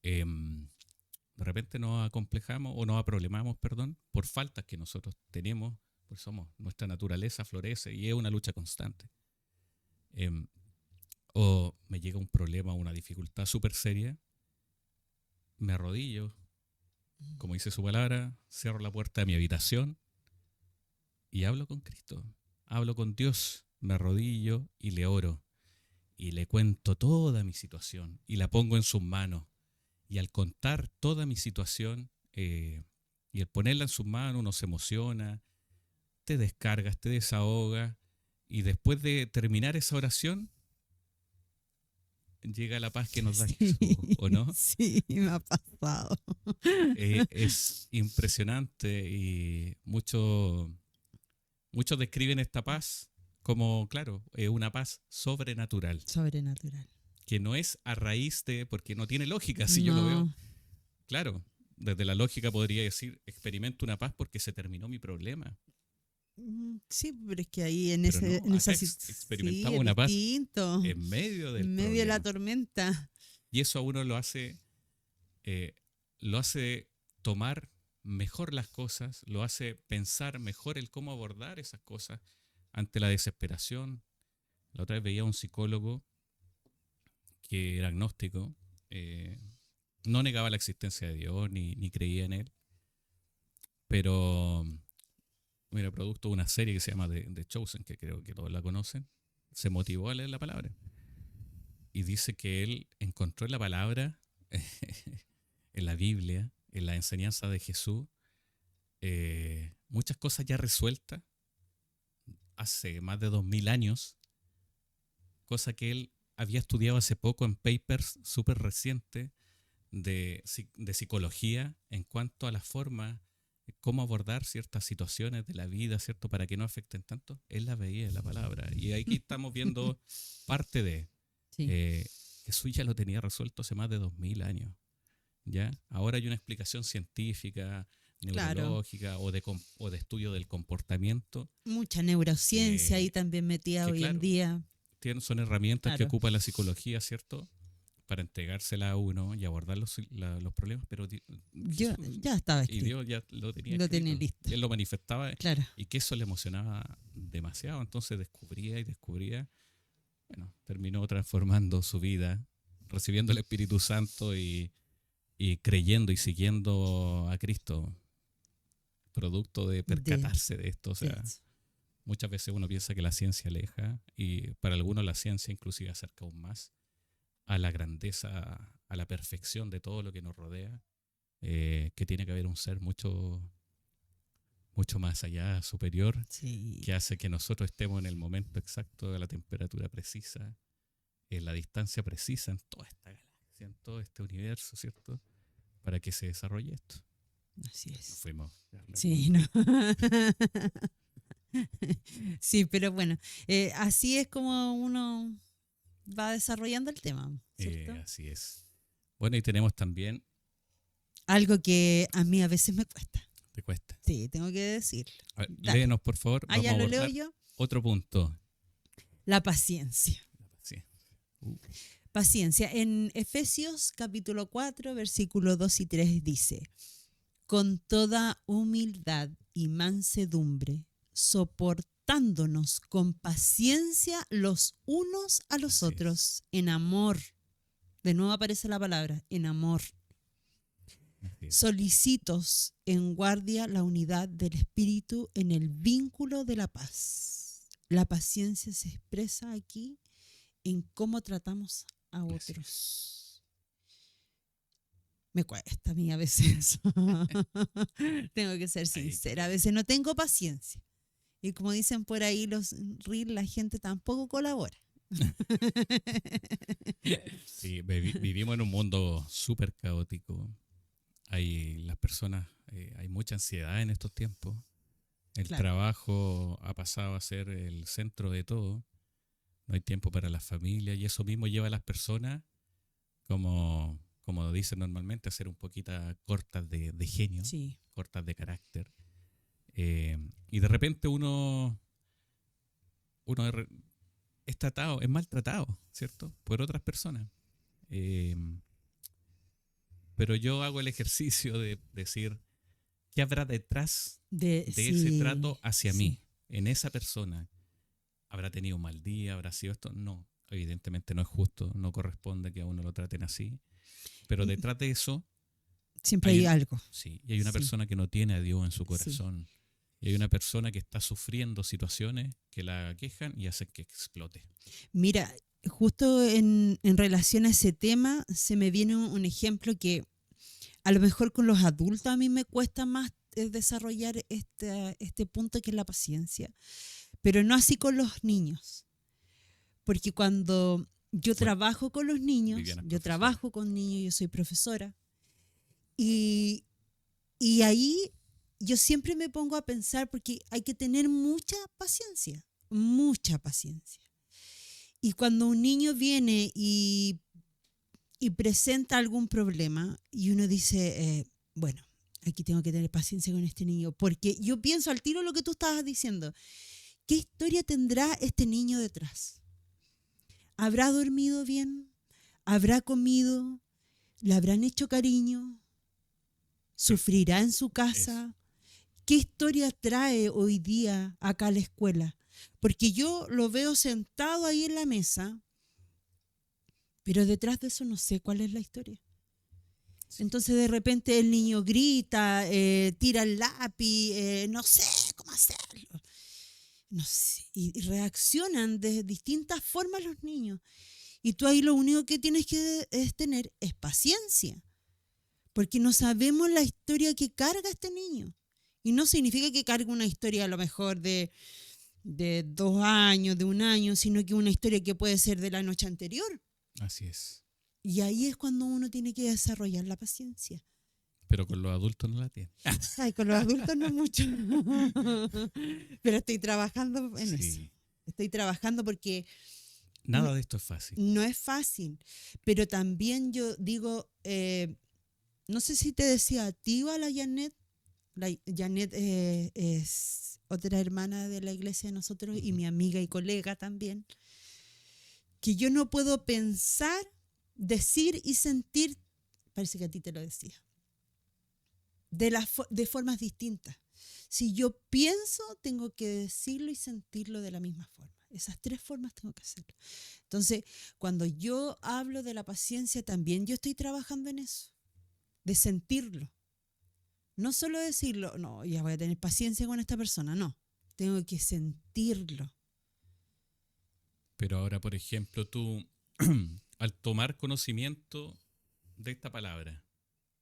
S2: de repente nos acomplejamos o nos aproblemamos, perdón, por faltas que nosotros tenemos, pues nuestra naturaleza florece y es una lucha constante. O me llega un problema, una dificultad súper seria, me arrodillo, como dice su palabra, cierro la puerta de mi habitación y hablo con Cristo, hablo con Dios, me arrodillo y le oro y le cuento toda mi situación y la pongo en sus manos. Y al contar toda mi situación y al ponerla en sus manos, uno se emociona, te descargas, te desahogas y después de terminar esa oración llega la paz que nos da Jesús, ¿o no?
S1: Sí, me ha pasado.
S2: Es impresionante y muchos describen esta paz como, claro, una paz sobrenatural.
S1: Sobrenatural.
S2: Que no es a raíz de, porque no tiene lógica, si yo lo veo.
S1: No.
S2: Claro, desde la lógica podría decir, experimento una paz porque se terminó mi problema.
S1: Sí, pero es que ahí en,
S2: Pero
S1: ese,
S2: no,
S1: en
S2: acá
S1: esa situación
S2: experimentamos
S1: es
S2: una paz
S1: distinto.
S2: en medio del
S1: En medio de la
S2: problema.
S1: tormenta.
S2: Y eso a uno lo hace tomar mejor las cosas, lo hace pensar mejor el cómo abordar esas cosas ante la desesperación. La otra vez veía a un psicólogo que era agnóstico, no negaba la existencia de Dios ni creía en él, pero mira, producto de una serie que se llama The Chosen, que creo que todos la conocen, se motivó a leer la palabra y dice que él encontró en la palabra, en la Biblia, en la enseñanza de Jesús, muchas cosas ya resueltas hace más de 2000 años, cosa que él había estudiado hace poco en papers súper recientes de psicología en cuanto a la forma, cómo abordar ciertas situaciones de la vida, ¿cierto? Para que no afecten tanto. Él la veía en la palabra. Y aquí estamos viendo parte de Jesús ya lo tenía resuelto hace más de 2000 años. ¿Ya? Ahora hay una explicación científica, neurológica, claro, o de estudio del comportamiento.
S1: Mucha neurociencia ahí también metida hoy en día.
S2: Son herramientas que ocupa la psicología, ¿cierto? para entregársela a uno y abordar los problemas, pero
S1: Ya estaba
S2: y Dios ya lo tenía
S1: Lo
S2: escrito.
S1: tenía listo.
S2: Y Él lo manifestaba,
S1: Claro.
S2: y que eso le emocionaba demasiado. Entonces descubría y descubría. Bueno, terminó transformando su vida, recibiendo el Espíritu Santo y creyendo y siguiendo a Cristo, producto de percatarse de esto. O sea, muchas veces uno piensa que la ciencia aleja, y para algunos la ciencia inclusive acerca aún más a la grandeza, a la perfección de todo lo que nos rodea, que tiene que haber un ser mucho, mucho más allá, superior, que hace que nosotros estemos en el momento exacto, de la temperatura precisa, en la distancia precisa, en toda esta galaxia, en todo este universo, ¿cierto? Para que se desarrolle esto.
S1: Así es.
S2: Nos fuimos.
S1: Sí, no. Sí, pero bueno, así es como uno va desarrollando el tema, ¿cierto?
S2: Así es. Bueno, y tenemos también...
S1: Algo que a mí a veces me cuesta.
S2: ¿Te cuesta?
S1: Sí, tengo que decirlo.
S2: Léenos, por favor.
S1: Vamos ya lo leo yo.
S2: Otro punto.
S1: La paciencia.
S2: Sí.
S1: Paciencia. En Efesios capítulo 4, versículos 2 y 3 dice: con toda humildad y mansedumbre, soportándonos con paciencia los unos a los otros, en amor. De nuevo aparece la palabra, en amor. Solicitos en guardia la unidad del espíritu en el vínculo de la paz. La paciencia se expresa aquí en cómo tratamos a otros. Me cuesta a mí a veces. Tengo que ser sincera. A veces no tengo paciencia. Y como dicen por ahí los reels, la gente tampoco colabora.
S2: Sí, vivimos en un mundo súper caótico. Las personas, hay mucha ansiedad en estos tiempos. El trabajo ha pasado a ser el centro de todo. No hay tiempo para la familia, y eso mismo lleva a las personas, como dicen normalmente, a ser un poquito cortas de genio, cortas de carácter. Y de repente uno es tratado, es maltratado, ¿cierto? Por otras personas. Pero yo hago el ejercicio de decir, ¿qué habrá detrás de ese trato hacia mí, en esa persona? ¿Habrá tenido un mal día? ¿Habrá sido esto? No, evidentemente no es justo, no corresponde que a uno lo traten así. Pero detrás de eso...
S1: siempre hay algo.
S2: Sí, y hay una persona que no tiene a Dios en su corazón. Sí. Y hay una persona que está sufriendo situaciones que la aquejan y hacen que explote.
S1: Mira, justo en relación a ese tema, se me viene un ejemplo que a lo mejor con los adultos a mí me cuesta más desarrollar este punto, que es la paciencia, pero no así con los niños. Porque cuando yo trabajo con los niños, yo soy profesora, y ahí yo siempre me pongo a pensar, porque hay que tener mucha paciencia. Y cuando un niño viene y presenta algún problema, y uno dice, bueno, aquí tengo que tener paciencia con este niño, porque yo pienso al tiro lo que tú estabas diciendo. ¿Qué historia tendrá este niño detrás? ¿Habrá dormido bien? ¿Habrá comido? ¿Le habrán hecho cariño? ¿Sufrirá en su casa? ¿Qué historia trae hoy día acá a la escuela? Porque yo lo veo sentado ahí en la mesa, pero detrás de eso no sé cuál es la historia. Entonces de repente el niño grita, tira el lápiz, no sé cómo hacerlo. No sé, y reaccionan de distintas formas los niños. Y tú ahí lo único que tienes que tener es paciencia, porque no sabemos la historia que carga este niño. Y no significa que cargue una historia a lo mejor de 2 años, de 1 año, sino que una historia que puede ser de la noche anterior.
S2: Así es.
S1: Y ahí es cuando uno tiene que desarrollar la paciencia.
S2: Pero con los adultos no la tiene.
S1: Ay, con los adultos no mucho. Pero estoy trabajando en eso. Estoy trabajando porque...
S2: nada de esto es fácil.
S1: No es fácil. Pero también yo digo, no sé si te decía a ti o a la Janet. La Janet es otra hermana de la iglesia de nosotros y mi amiga y colega también. Que yo no puedo pensar decir y sentir, parece que a ti te lo decía, de formas distintas. Si yo pienso, tengo que decirlo y sentirlo de la misma forma. Esas 3 formas tengo que hacerlo. Entonces, cuando yo hablo de la paciencia, también yo estoy trabajando en eso, de sentirlo. No solo decirlo, no, ya voy a tener paciencia con esta persona, no. Tengo que sentirlo.
S2: Pero ahora, por ejemplo, tú, al tomar conocimiento de esta palabra,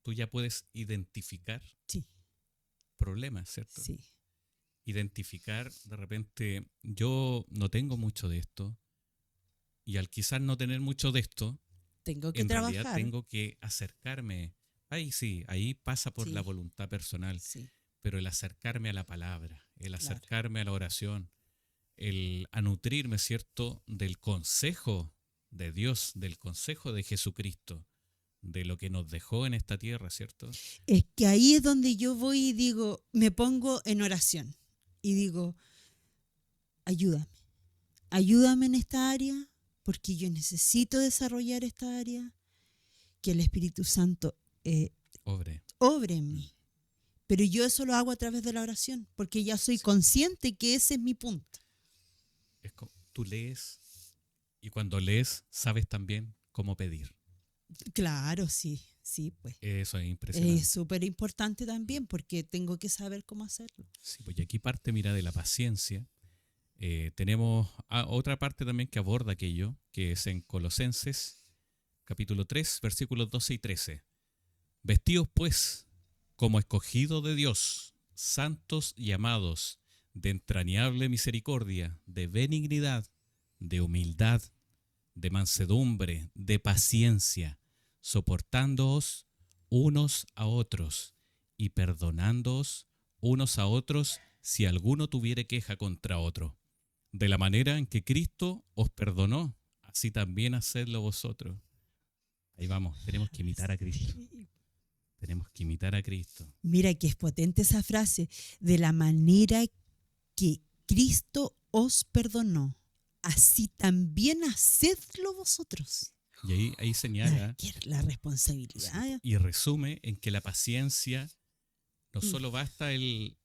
S2: tú ya puedes identificar
S1: Sí,
S2: problemas, ¿cierto?
S1: sí.
S2: Identificar, de repente, yo no tengo mucho de esto, y al quizás no tener mucho de esto,
S1: Tengo que
S2: en realidad
S1: trabajar.
S2: tengo que acercarme. Ahí sí, ahí pasa por la
S1: Sí,
S2: voluntad personal,
S1: sí,
S2: pero el acercarme a la palabra, el
S1: claro.
S2: acercarme a la oración, a nutrirme, ¿cierto?, del consejo de Dios, del consejo de Jesucristo, de lo que nos dejó en esta tierra, ¿cierto?
S1: Es que ahí es donde yo voy y digo, me pongo en oración y digo, ayúdame, ayúdame en esta área porque yo necesito desarrollar esta área, que el Espíritu Santo
S2: Obre.
S1: obre en mí. Pero yo eso lo hago a través de la oración, porque ya soy
S2: Sí.
S1: consciente que ese es mi punto.
S2: Es como, tú lees y cuando lees sabes también cómo pedir.
S1: Claro, sí, sí, pues.
S2: Eso es impresionante.
S1: Es súper importante también porque tengo que saber cómo hacerlo.
S2: Sí, pues y aquí parte, mira, de la paciencia. Tenemos otra parte también que aborda aquello, que es en Colosenses, capítulo 3, versículos 12 y 13. Vestíos pues como escogidos de Dios, santos y amados, de entrañable misericordia, de benignidad, de humildad, de mansedumbre, de paciencia, soportándoos unos a otros y perdonándoos unos a otros si alguno tuviere queja contra otro. De la manera en que Cristo os perdonó, así también hacedlo vosotros. Ahí vamos, tenemos que imitar a Cristo. Tenemos que imitar a Cristo.
S1: Mira que es potente esa frase, de la manera que Cristo os perdonó, así también hacedlo vosotros.
S2: Y ahí señala
S1: La responsabilidad.
S2: y resume en que la paciencia no solo basta el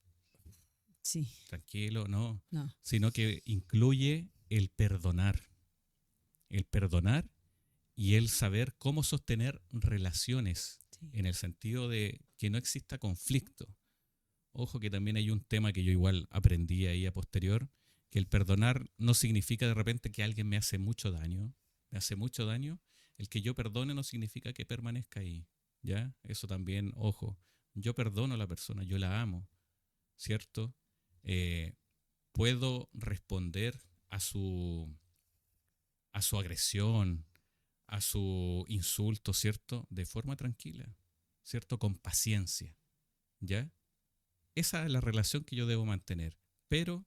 S1: Sí,
S2: tranquilo, no,
S1: no.
S2: sino que incluye el perdonar y el saber cómo sostener relaciones
S1: Sí.
S2: en el sentido de que no exista conflicto. Ojo que también hay un tema que yo igual aprendí ahí a posterior, que el perdonar no significa de repente que alguien me hace mucho daño. El que yo perdone no significa que permanezca ahí, ¿ya? Eso también, ojo, yo perdono a la persona, yo la amo, ¿cierto? Puedo responder a su agresión, a su insulto, ¿cierto? De forma tranquila, ¿cierto? Con paciencia, ¿ya? Esa es la relación que yo debo mantener. Pero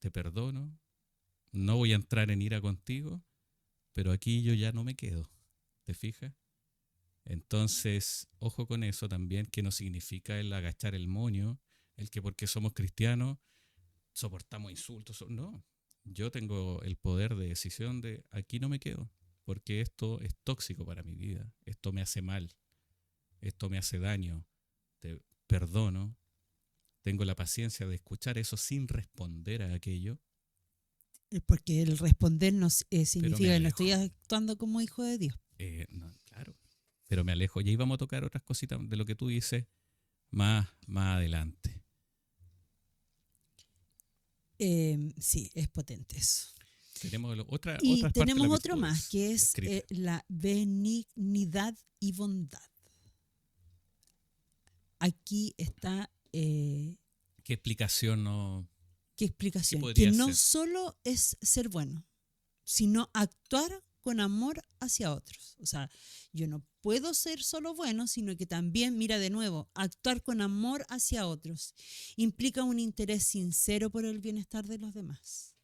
S2: te perdono, no voy a entrar en ira contigo, pero aquí yo ya no me quedo. ¿Te fijas? Entonces, ojo con eso también, que no significa el agachar el moño, el que porque somos cristianos soportamos insultos. No, yo tengo el poder de decisión de aquí no me quedo, porque esto es tóxico para mi vida, esto me hace mal, esto me hace daño, te perdono, tengo la paciencia de escuchar eso sin responder a aquello,
S1: Porque el responder no
S2: pero
S1: significa
S2: me
S1: que no estoy
S2: alejo.
S1: actuando como hijo de Dios.
S2: No, claro, pero me alejo. Y ahí vamos a tocar otras cositas de lo que tú dices más adelante.
S1: Sí, es potente eso.
S2: Tenemos
S1: Y
S2: otras partes de
S1: tenemos
S2: las
S1: otro más,
S2: virtudes
S1: que es
S2: escritas.
S1: la benignidad y bondad. Aquí está,
S2: ¿Qué explicación no?
S1: ¿qué
S2: ¿Qué
S1: explicación? Que
S2: podría
S1: no
S2: ser?
S1: solo es ser bueno, sino actuar con amor hacia otros. O sea, yo no puedo ser solo bueno, sino que también, mira de nuevo, actuar con amor hacia otros implica un interés sincero por el bienestar de los demás,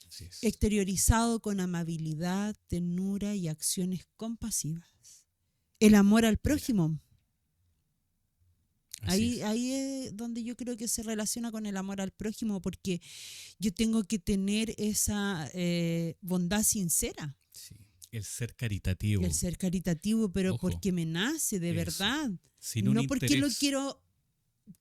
S2: Así es.
S1: exteriorizado con amabilidad, ternura y acciones compasivas. El amor al prójimo.
S2: Así
S1: Ahí es donde yo creo que se relaciona con el amor al prójimo, porque yo tengo que tener esa bondad sincera.
S2: sí. El ser caritativo.
S1: El ser caritativo, pero
S2: Ojo,
S1: porque me nace de
S2: eso.
S1: verdad.
S2: Sin un
S1: No porque lo
S2: interés.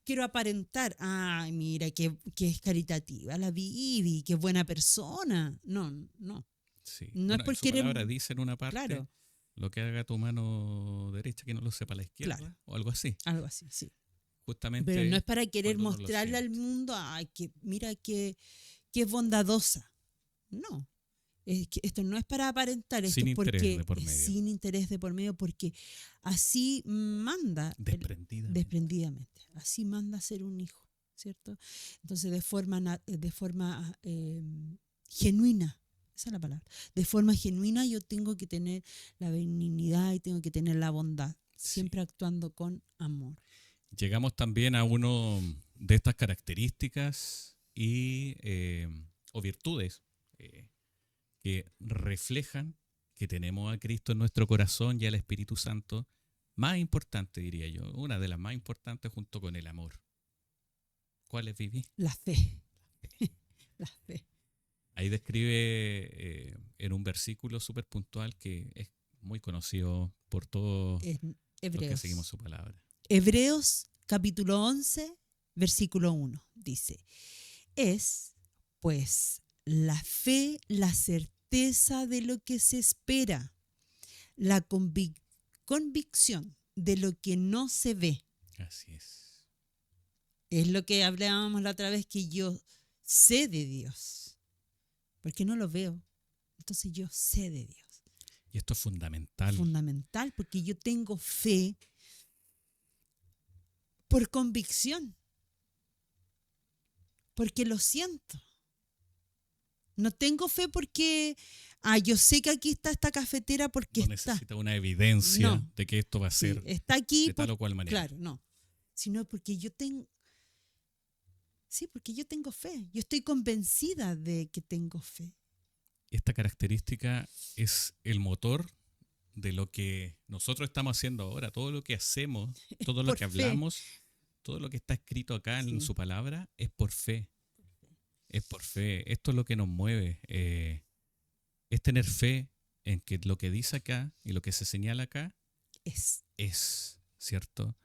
S1: quiero aparentar. Ay, mira, que es caritativa la Vivi, que es buena persona. No, no.
S2: Sí.
S1: No es
S2: Bueno, en
S1: por
S2: su
S1: querer.
S2: palabra dice en una parte,
S1: Claro,
S2: lo que haga tu mano derecha que no lo sepa la izquierda,
S1: claro.
S2: o algo así.
S1: Algo así, sí. Pero no
S2: Justamente
S1: es para querer
S2: cuando uno lo
S1: mostrarle al
S2: siente.
S1: mundo, ay, que mira que es bondadosa. No. Es que esto no es para aparentar, esto
S2: Sin
S1: es
S2: interés de
S1: porque
S2: por
S1: es
S2: medio.
S1: sin interés de por medio, porque así manda
S2: Desprendidamente.
S1: desprendidamente, así manda ser un hijo, ¿cierto? Entonces de forma genuina, esa es la palabra, de forma genuina yo tengo que tener la benignidad y tengo que tener la bondad,
S2: Sí.
S1: siempre actuando con amor.
S2: Llegamos también a uno de estas características o virtudes que reflejan que tenemos a Cristo en nuestro corazón y al Espíritu Santo. Más importante, diría yo, una de las más importantes junto con el amor. ¿Cuál es, Vivi?
S1: La fe, la fe.
S2: Ahí describe en un versículo súper puntual que es muy conocido por todos
S1: En
S2: los que seguimos
S1: Hebreos.
S2: su palabra.
S1: Hebreos capítulo 11, versículo 1 dice, es pues la fe, la certeza de lo que se espera, la convicción de lo que no se ve.
S2: Así es.
S1: Es lo que hablábamos la otra vez, que yo sé de Dios, porque no lo veo. Entonces yo sé de Dios.
S2: Y esto es fundamental.
S1: Fundamental, porque yo tengo fe por convicción, porque lo siento. No tengo fe porque, yo sé que aquí está esta cafetera porque
S2: No
S1: está.
S2: necesita una evidencia
S1: No.
S2: de que esto va a
S1: Sí,
S2: ser
S1: está aquí
S2: de tal o cual manera.
S1: claro, no. Sino porque yo tengo, sí, porque yo tengo fe. Yo estoy convencida de que tengo fe.
S2: Esta característica es el motor de lo que nosotros estamos haciendo ahora. Todo lo que hacemos, todo lo
S1: Por
S2: que
S1: fe.
S2: hablamos, todo lo que está escrito acá en
S1: Sí.
S2: su palabra es por fe. Es por fe. Esto es lo que nos mueve. Es tener fe en que lo que dice acá y lo que se señala acá es, ¿cierto?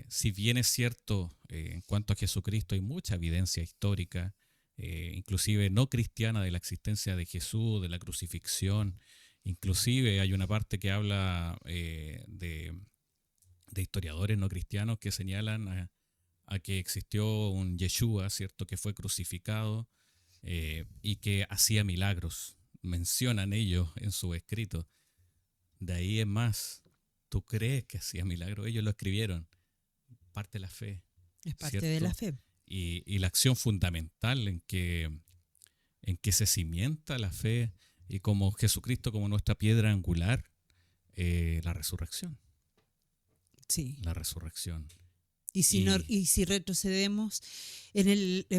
S2: Si bien es cierto, en cuanto a Jesucristo hay mucha evidencia histórica, inclusive no cristiana, de la existencia de Jesús, de la crucifixión. Inclusive hay una parte que habla de historiadores no cristianos que señalan a que existió un Yeshua, ¿cierto?, que fue crucificado y que hacía milagros. Mencionan ellos en su escrito. De ahí es más, tú crees que hacía milagros, ellos lo escribieron. Parte de la fe.
S1: Es parte
S2: ¿cierto?
S1: de la fe.
S2: Y la acción fundamental en que se cimienta la fe y como Jesucristo como nuestra piedra angular, la resurrección.
S1: Sí.
S2: La resurrección.
S1: Y si retrocedemos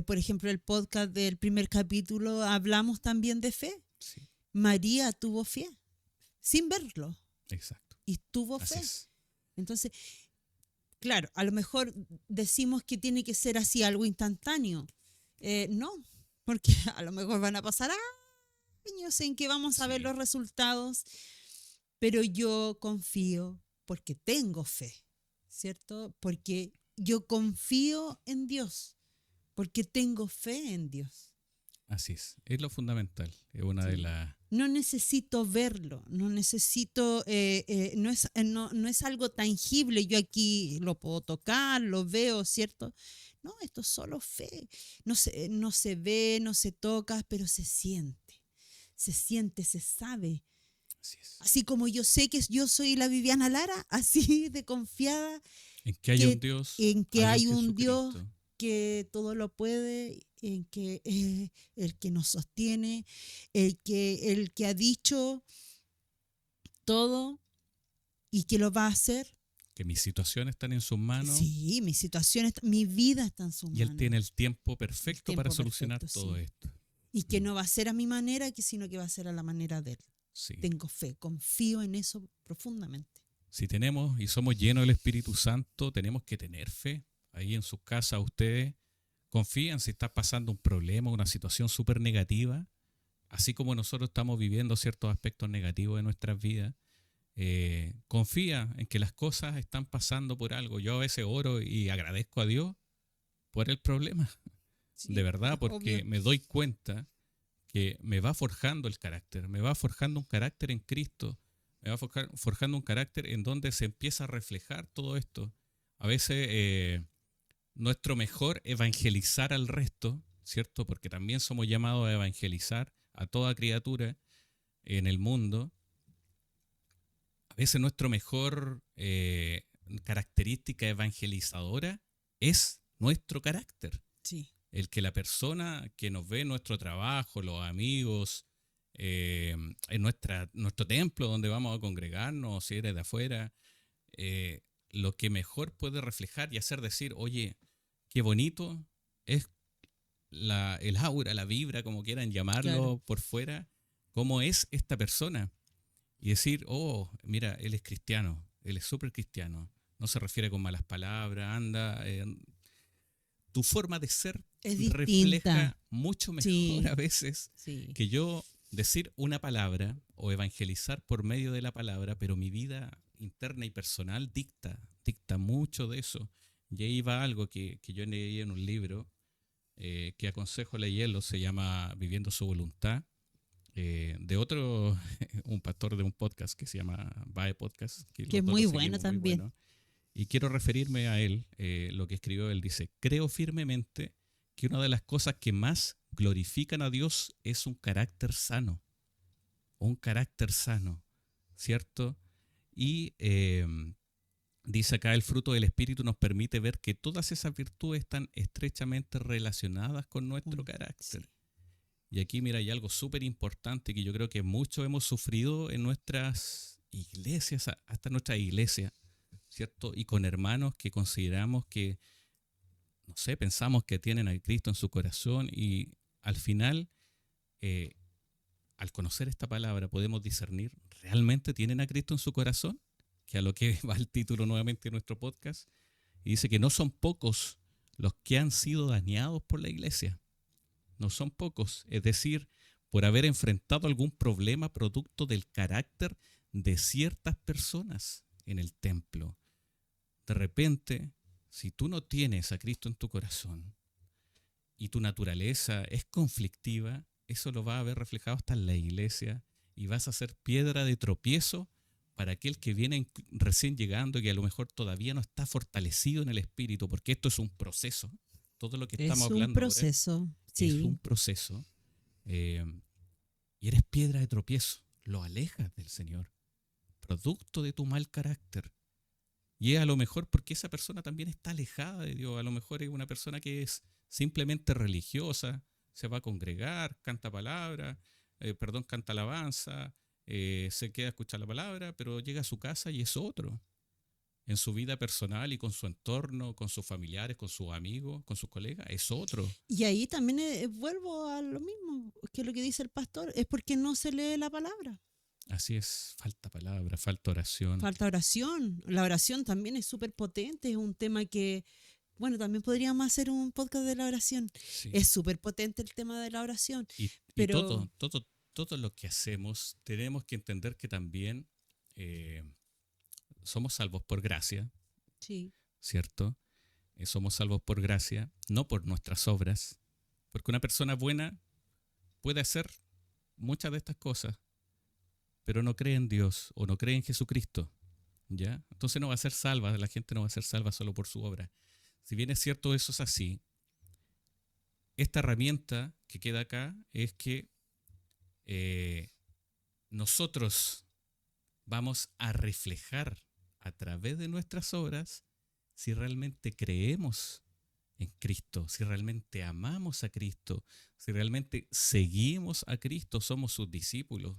S1: por ejemplo, el podcast del primer capítulo, hablamos también de fe.
S2: Sí.
S1: María tuvo fe, sin verlo.
S2: Exacto.
S1: Y tuvo
S2: Así
S1: fe.
S2: es.
S1: Entonces, claro, a lo mejor decimos que tiene que ser así, algo instantáneo. No, porque a lo mejor van a pasar años en que vamos a ver los resultados, pero yo confío porque tengo fe, ¿cierto? Porque yo confío en Dios, porque tengo fe en Dios.
S2: Así es lo fundamental. Es una
S1: Sí.
S2: de las...
S1: No necesito verlo, no necesito, no es algo tangible, yo aquí lo puedo tocar, lo veo, ¿cierto? No, esto es solo fe. No se ve, no se toca, pero se siente, se sabe.
S2: Así es.
S1: Así como yo sé que yo soy la Viviana Lara, así de confiada
S2: En que hay un Dios,
S1: en que hay un Dios
S2: Jesucristo.
S1: que todo lo puede, en que es el que nos sostiene, el que ha dicho todo y que lo va a hacer.
S2: Que mis situaciones están en sus manos.
S1: Sí, mi situación, mi vida está en sus manos.
S2: Y Él tiene el tiempo perfecto para solucionar
S1: perfecto,
S2: todo
S1: sí.
S2: esto.
S1: Y que no va a ser a mi manera, sino que va a ser a la manera de Él.
S2: Sí.
S1: Tengo fe, confío en eso profundamente.
S2: Si tenemos y somos llenos del Espíritu Santo, tenemos que tener fe. Ahí en sus casas ustedes confían si está pasando un problema, una situación súper negativa. así como nosotros estamos viviendo ciertos aspectos negativos de nuestras vidas, confía en que las cosas están pasando por algo. Yo a veces oro y agradezco a Dios por el problema,
S1: Sí,
S2: de verdad, porque
S1: obvio.
S2: me doy cuenta que me va forjando el carácter, me va forjando un carácter en Cristo, me va forjando un carácter en donde se empieza a reflejar todo esto. A veces nuestro mejor evangelizar al resto, ¿cierto? Porque también somos llamados a evangelizar a toda criatura en el mundo. A veces nuestro mejor característica evangelizadora es nuestro carácter.
S1: Sí.
S2: El que la persona que nos ve en nuestro trabajo, los amigos, en nuestro templo donde vamos a congregarnos, si eres de afuera, lo que mejor puede reflejar y hacer decir, oye, qué bonito es el aura, la vibra, como quieran
S1: Claro.
S2: llamarlo por fuera, cómo es esta persona. Y decir, oh, mira, él es cristiano, él es súper cristiano, no se refiere con malas palabras, anda. Tu forma de ser
S1: Es distinta.
S2: refleja mucho mejor
S1: Sí,
S2: a veces
S1: sí.
S2: que yo decir una palabra o evangelizar por medio de la palabra, pero mi vida interna y personal dicta mucho de eso. Y ahí va algo que yo leí en un libro que aconsejo leerlo, se llama Viviendo su voluntad, de otro, un pastor de un podcast que se llama Bae Podcast, que
S1: Que es
S2: los dos lo
S1: muy bueno
S2: seguimos, muy
S1: también.
S2: bueno. Y quiero referirme a él, lo que escribió él, dice, creo firmemente que una de las cosas que más glorifican a Dios es un carácter sano, ¿cierto? Y dice acá, el fruto del Espíritu nos permite ver que todas esas virtudes están estrechamente relacionadas con nuestro carácter.
S1: Sí.
S2: Y aquí, mira, hay algo súper importante que yo creo que muchos hemos sufrido en nuestras iglesias, hasta nuestra iglesia, ¿cierto? Y con hermanos que consideramos que, no sé, pensamos que tienen a Cristo en su corazón y al final, eh, al conocer esta palabra, podemos discernir, ¿realmente tienen a Cristo en su corazón? Que a lo que va el título nuevamente de nuestro podcast. Y dice que no son pocos los que han sido dañados por la iglesia. No son pocos, es decir, por haber enfrentado algún problema producto del carácter de ciertas personas en el templo. De repente, si tú no tienes a Cristo en tu corazón y tu naturaleza es conflictiva, eso lo va a ver reflejado hasta en la iglesia y vas a ser piedra de tropiezo para aquel que viene recién llegando y que a lo mejor todavía no está fortalecido en el espíritu, porque esto es un proceso. Todo lo que estamos
S1: Es un
S2: hablando ahora
S1: proceso.
S2: es
S1: Sí.
S2: un proceso, y eres piedra de tropiezo, lo alejas del Señor, producto de tu mal carácter. Y es a lo mejor porque esa persona también está alejada de Dios, a lo mejor es una persona que es simplemente religiosa, se va a congregar, canta palabra, canta alabanza, se queda a escuchar la palabra, pero llega a su casa y es otro. En su vida personal y con su entorno, con sus familiares, con sus amigos, con sus colegas, es otro.
S1: Y ahí también vuelvo a lo mismo, que lo que dice el pastor, es porque no se lee la palabra.
S2: Así es, falta palabra, falta oración.
S1: Falta oración. La oración también es súper potente, es un tema que, bueno, también podríamos hacer un podcast de la oración.
S2: Sí.
S1: Es súper potente el tema de la oración,
S2: Y
S1: pero
S2: todo lo que hacemos, tenemos que entender que también eh, somos salvos por gracia,
S1: sí,
S2: ¿cierto? Somos salvos por gracia, no por nuestras obras, porque una persona buena puede hacer muchas de estas cosas, pero no cree en Dios o no cree en Jesucristo, ¿ya? Entonces no va a ser salva, la gente no va a ser salva solo por su obra. Si bien es cierto eso es así, esta herramienta que queda acá es que nosotros vamos a reflejar a través de nuestras obras si realmente creemos en Cristo, si realmente amamos a Cristo, si realmente seguimos a Cristo, somos sus discípulos.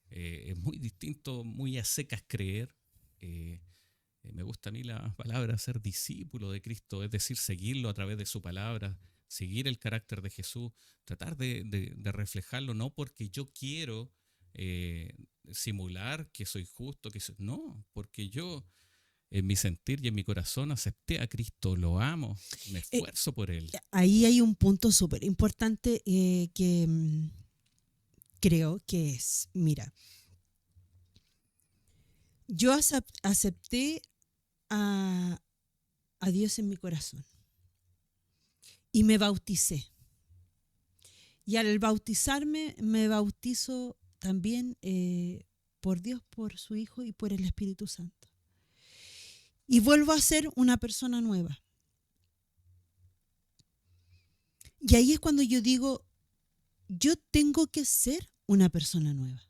S2: Es muy distinto, muy a secas creer. Me gusta a mí la palabra ser discípulo de Cristo, es decir, seguirlo a través de su palabra, seguir el carácter de Jesús, tratar de reflejarlo, no porque yo quiero simular que soy justo, no, porque yo en mi sentir y en mi corazón acepté a Cristo, lo amo, me
S1: eh,
S2: esfuerzo por Él.
S1: ahí hay un punto súper importante creo que es, mira, yo acepté a Dios en mi corazón y me bauticé. Y al bautizarme, me bautizo también por Dios, por su Hijo y por el Espíritu Santo. Y vuelvo a ser una persona nueva. Y ahí es cuando yo digo, yo tengo que ser una persona nueva.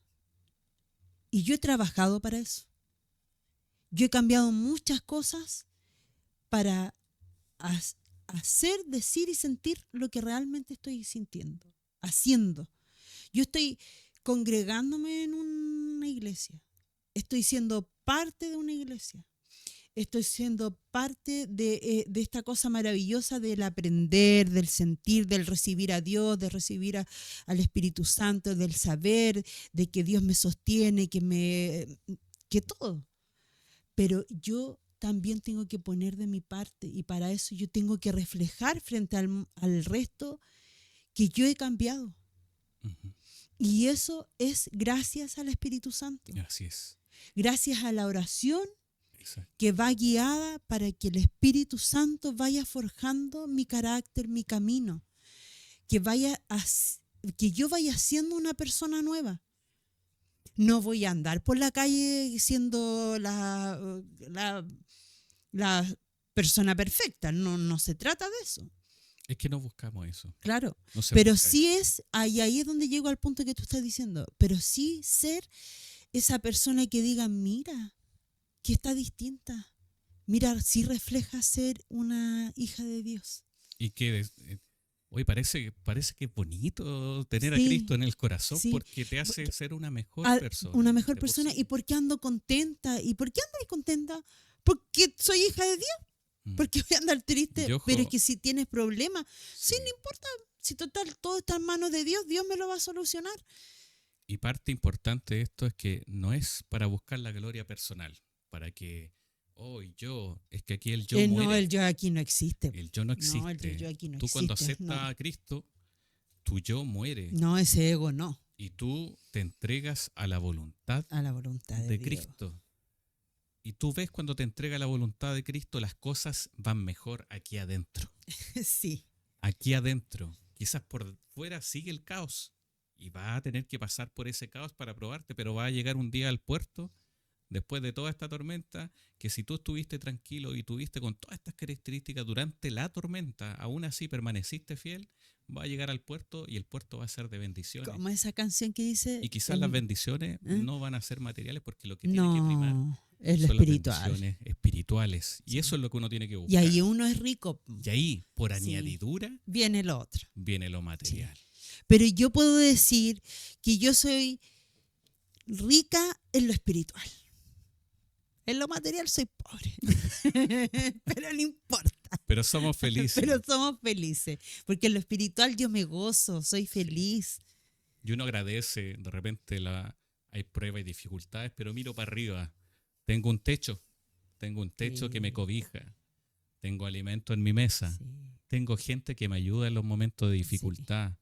S1: Y yo he trabajado para eso. Yo he cambiado muchas cosas para hacer, decir y sentir lo que realmente estoy sintiendo, haciendo. Yo estoy congregándome en una iglesia. Estoy siendo parte de una iglesia. Estoy siendo parte de esta cosa maravillosa del aprender, del sentir, del recibir a Dios, de recibir al Espíritu Santo, del saber, de que Dios me sostiene, que todo. Pero yo también tengo que poner de mi parte y para eso yo tengo que reflejar frente al resto que yo he cambiado.
S2: Uh-huh.
S1: Y eso es gracias al Espíritu Santo.
S2: Así es.
S1: Gracias a la oración.
S2: Exacto.
S1: Que va guiada para que el Espíritu Santo vaya forjando mi carácter, mi camino, que yo vaya siendo una persona nueva. No voy a andar por la calle siendo la persona perfecta, no se trata de eso.
S2: Es que no buscamos eso.
S1: Claro,
S2: No
S1: pero sí es, ahí es donde llego al punto que tú estás diciendo, pero sí ser esa persona que diga, mira, que está distinta. Mira, sí refleja ser una hija de Dios.
S2: Y que hoy parece que es bonito tener
S1: Sí,
S2: a Cristo en el corazón,
S1: sí.
S2: porque te hace ser una mejor persona.
S1: Una mejor persona. ¿Y por qué ando contenta? ¿Y por qué ando contenta? Porque soy hija de Dios. Porque voy a andar triste. Pero es que si tienes problemas, sí, no importa. Si total, todo está en manos de Dios, Dios me lo va a solucionar.
S2: Y parte importante de esto es que no es para buscar la gloria personal, para que, es que aquí el yo muere.
S1: No, el yo aquí no existe.
S2: El yo no existe.
S1: No, el yo aquí no
S2: tú
S1: existe.
S2: Cuando aceptas a Cristo, tu yo muere.
S1: No, ese ego no.
S2: Y tú te entregas a la voluntad,
S1: de
S2: Cristo. Y tú ves cuando te entrega la voluntad de Cristo, las cosas van mejor aquí adentro.
S1: Sí.
S2: Aquí adentro. Quizás por fuera sigue el caos. Y vas a tener que pasar por ese caos para probarte, pero va a llegar un día al puerto, después de toda esta tormenta, que si tú estuviste tranquilo y tuviste con todas estas características durante la tormenta, aún así permaneciste fiel, va a llegar al puerto y el puerto va a ser de bendiciones.
S1: Como esa canción que dice...
S2: Y quizás las bendiciones no van a ser materiales, porque lo que
S1: no,
S2: tiene que primar
S1: es lo
S2: son
S1: espiritual.
S2: las bendiciones espirituales. Y eso es lo que uno tiene que buscar.
S1: Y ahí uno es rico.
S2: Y ahí, por añadidura,
S1: viene lo otro.
S2: Viene lo material.
S1: Sí. Pero yo puedo decir que yo soy rica en lo espiritual. En lo material soy pobre. Pero no importa.
S2: Pero somos felices.
S1: Pero somos felices. Porque en lo espiritual yo me gozo, soy feliz.
S2: Y uno agradece, de repente hay pruebas y dificultades, pero miro para arriba. Tengo un techo que me cobija. Tengo alimento en mi mesa. Sí. Tengo gente que me ayuda en los momentos de dificultad. Sí.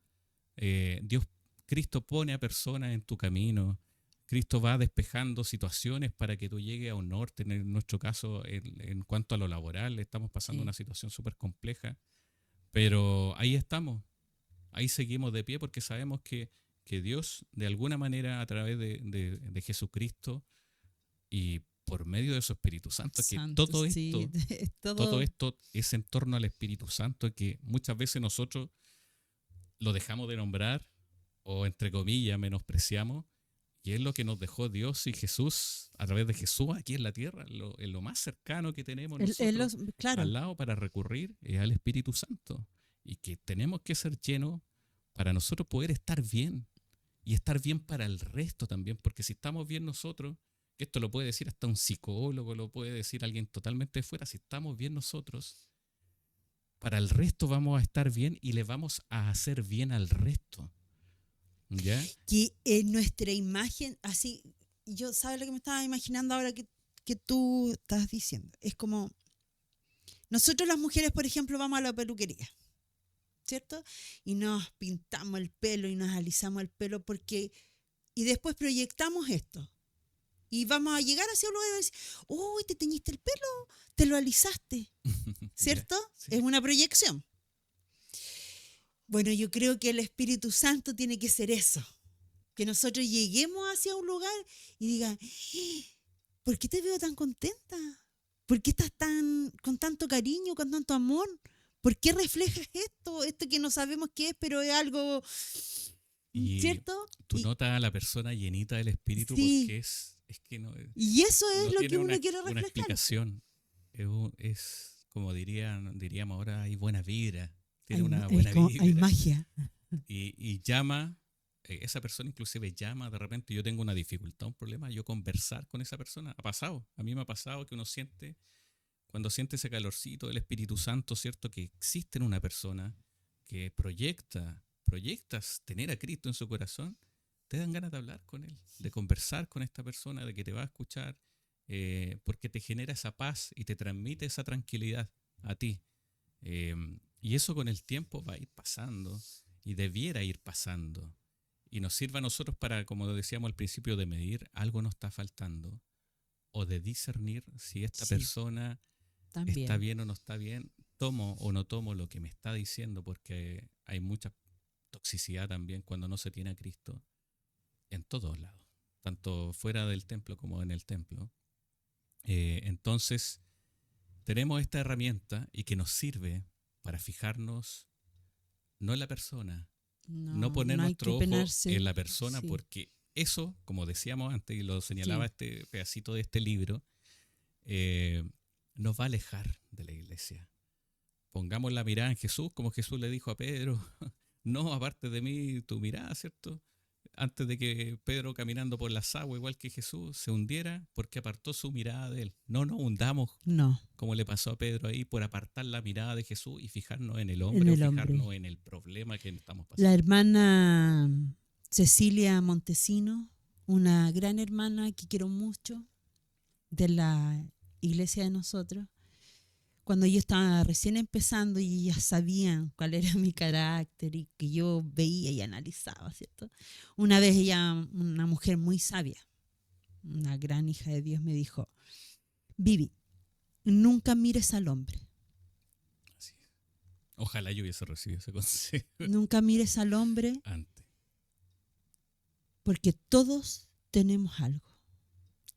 S2: Cristo pone a personas en tu camino. Cristo va despejando situaciones para que tú llegues a un norte. En nuestro caso, en cuanto a lo laboral, estamos pasando una situación súper compleja. Pero ahí estamos. Ahí seguimos de pie porque sabemos que Dios, de alguna manera, a través de Jesucristo y por medio de su Espíritu Santo, que todo esto es en torno al Espíritu Santo, que muchas veces nosotros lo dejamos de nombrar o, entre comillas, menospreciamos, y es lo que nos dejó Dios y Jesús a través de Jesús aquí en la tierra, en lo más cercano que tenemos nosotros al lado para recurrir es al Espíritu Santo, y que tenemos que ser llenos para nosotros poder estar bien y estar bien para el resto también, porque si estamos bien nosotros, que esto lo puede decir hasta un psicólogo, lo puede decir alguien totalmente de fuera, si estamos bien nosotros, para el resto vamos a estar bien y le vamos a hacer bien al resto. ¿Ya?
S1: Que en nuestra imagen, así, yo, ¿sabes lo que me estaba imaginando ahora que tú estás diciendo? Es como, nosotros las mujeres, por ejemplo, vamos a la peluquería, ¿cierto? Y nos pintamos el pelo y nos alisamos el pelo y después proyectamos esto. Y vamos a llegar hacia un lugar y decir, uy, te teñiste el pelo, te lo alisaste, ¿cierto?
S2: Sí.
S1: Es una proyección. Bueno, yo creo que el Espíritu Santo tiene que ser eso. Que nosotros lleguemos hacia un lugar y digan, ¿por qué te veo tan contenta? ¿Por qué estás con tanto cariño, con tanto amor? ¿Por qué reflejas esto? Esto que no sabemos qué es, pero es algo,
S2: Y
S1: ¿cierto?
S2: tú notas a la persona llenita del Espíritu
S1: sí.
S2: porque es que no,
S1: Y eso es
S2: no
S1: lo
S2: tiene
S1: que uno quiere
S2: una
S1: reflejar.
S2: explicación. Es como diríamos ahora, hay buena vibra. Tiene una buena vibra.
S1: Hay magia.
S2: Y llama, esa persona inclusive llama de repente, yo tengo una dificultad, un problema, yo conversar con esa persona. A mí me ha pasado que uno siente, cuando siente ese calorcito del Espíritu Santo, ¿cierto? Que existe en una persona que proyectas tener a Cristo en su corazón, te dan ganas de hablar con Él, de conversar con esta persona, de que te va a escuchar, porque te genera esa paz y te transmite esa tranquilidad a ti. Y eso con el tiempo va a ir pasando y debiera ir pasando. Y nos sirve a nosotros para, como decíamos al principio, de medir algo nos está faltando o de discernir si esta persona está bien o no está bien, tomo o no tomo lo que me está diciendo, porque hay mucha toxicidad también cuando no se tiene a Cristo en todos lados, tanto fuera del templo como en el templo. Entonces, tenemos esta herramienta y que nos sirve para fijarnos no en la persona, no poner nuestro ojo en la persona, porque eso, como decíamos antes y lo señalaba este pedacito de este libro, nos va a alejar de la iglesia. Pongamos la mirada en Jesús, como Jesús le dijo a Pedro, no aparte de mí tu mirada, ¿cierto? Antes de que Pedro, caminando por las aguas, igual que Jesús, se hundiera, porque apartó su mirada de él. No nos hundamos, como le pasó a Pedro ahí, por apartar la mirada de Jesús y fijarnos en el hombre, fijarnos en el problema que estamos pasando.
S1: La hermana Cecilia Montesino, una gran hermana que quiero mucho, de la iglesia de nosotros, cuando yo estaba recién empezando y ellas sabían cuál era mi carácter y que yo veía y analizaba, ¿cierto? Una vez ella, una mujer muy sabia, una gran hija de Dios, me dijo, Vivi, nunca mires al hombre.
S2: Así es. Ojalá yo hubiese recibido ese consejo.
S1: Nunca mires al hombre
S2: antes.
S1: Porque todos tenemos algo.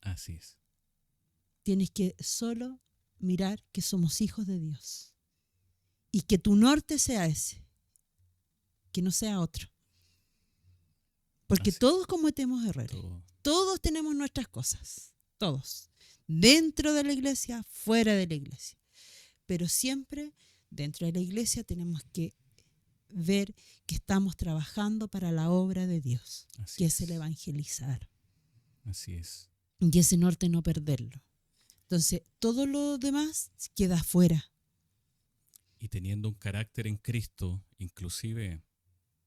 S2: Así es.
S1: Tienes que solo mirar que somos hijos de Dios y que tu norte sea ese, que no sea otro, porque todos cometemos errores, todos tenemos nuestras cosas, todos, dentro de la iglesia, fuera de la iglesia, pero siempre dentro de la iglesia tenemos que ver que estamos trabajando para la obra de Dios, que es el evangelizar.
S2: Así es.
S1: Y ese norte no perderlo. Entonces, todo lo demás queda afuera.
S2: Y teniendo un carácter en Cristo, inclusive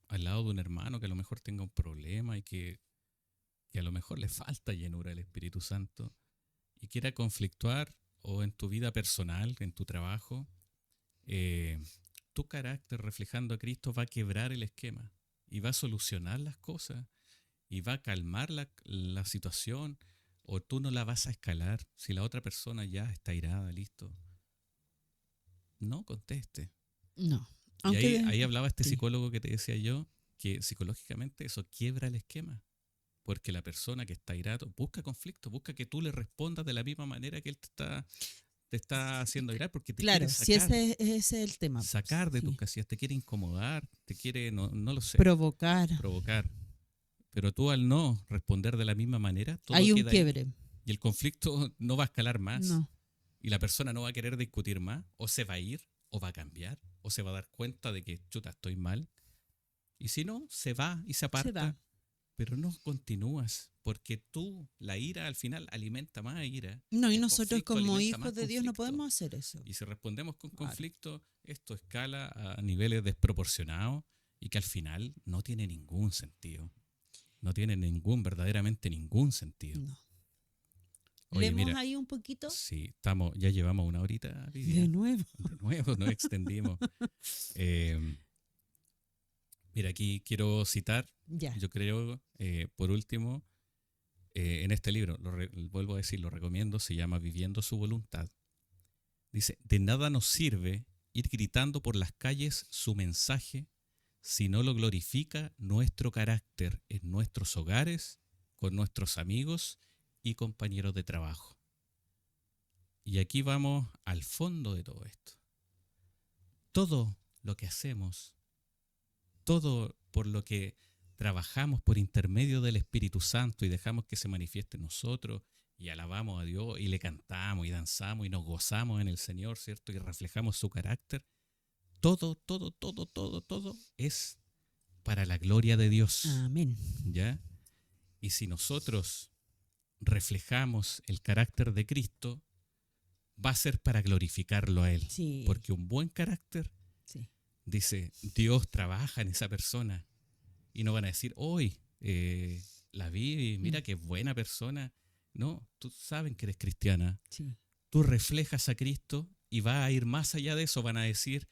S2: al lado de un hermano que a lo mejor tenga un problema y que a lo mejor le falta llenura del Espíritu Santo y quiera conflictuar, o en tu vida personal, en tu trabajo, tu carácter reflejando a Cristo va a quebrar el esquema y va a solucionar las cosas y va a calmar la situación. O tú no la vas a escalar si la otra persona ya está airada, listo. No conteste.
S1: No.
S2: Y ahí hablaba este psicólogo que te decía yo, que psicológicamente eso quiebra el esquema. Porque la persona que está airada busca conflicto, busca que tú le respondas de la misma manera que él te está haciendo airar, porque te quiere sacar.
S1: Claro, si ese es el tema.
S2: Sacar de tus casillas, te quiere incomodar, te quiere, no lo sé.
S1: Provocar.
S2: Pero tú al no responder de la misma manera, todo
S1: hay un
S2: queda
S1: quiebre.
S2: Ahí. Y el conflicto no va a escalar más.
S1: No.
S2: Y la persona no va a querer discutir más, o se va a ir, o va a cambiar, o se va a dar cuenta de que, chuta, estoy mal. Y si no, se va y se aparta. Pero no continúas, porque tú, la ira al final alimenta más ira.
S1: No, y nosotros como hijos de Dios no podemos hacer eso.
S2: Y si respondemos con conflicto, esto escala a niveles desproporcionados y que al final no tiene ningún sentido. No tiene verdaderamente ningún sentido.
S1: No.
S2: Oye,
S1: ¿Leemos ahí un poquito?
S2: Sí, ya llevamos una horita.
S1: De nuevo.
S2: Nos extendimos. Mira, aquí quiero citar,
S1: Ya.
S2: yo creo, por último, en este libro, vuelvo a decir, lo recomiendo, se llama Viviendo su voluntad. Dice, de nada nos sirve ir gritando por las calles su mensaje si no lo glorifica nuestro carácter en nuestros hogares, con nuestros amigos y compañeros de trabajo. Y aquí vamos al fondo de todo esto. Todo lo que hacemos, todo por lo que trabajamos por intermedio del Espíritu Santo y dejamos que se manifieste en nosotros y alabamos a Dios y le cantamos y danzamos y nos gozamos en el Señor, ¿cierto? Y reflejamos su carácter. Todo es para la gloria de Dios.
S1: Amén.
S2: ¿Ya? Y si nosotros reflejamos el carácter de Cristo, va a ser para glorificarlo a Él.
S1: Sí.
S2: Porque un buen carácter,
S1: Sí.
S2: dice, Dios trabaja en esa persona. Y no van a decir, hoy la vi y mira qué buena persona. No, tú saben que eres cristiana.
S1: Sí.
S2: Tú reflejas a Cristo y va a ir más allá de eso. Van a decir,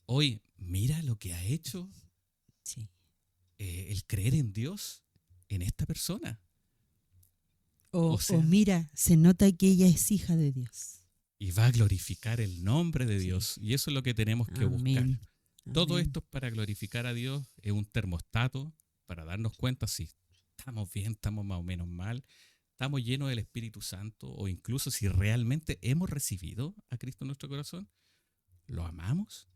S2: hoy mira lo que ha hecho
S1: Sí.
S2: el creer en Dios en esta persona.
S1: O
S2: sea,
S1: mira, se nota que ella es hija de Dios.
S2: Y va a glorificar el nombre de
S1: Sí.
S2: Dios. Y eso es lo que tenemos que buscar.
S1: Amén.
S2: Todo
S1: Amén.
S2: esto es para glorificar a Dios, es un termostato para darnos cuenta si estamos bien, estamos más o menos mal, estamos llenos del Espíritu Santo o incluso si realmente hemos recibido a Cristo en nuestro corazón, lo amamos,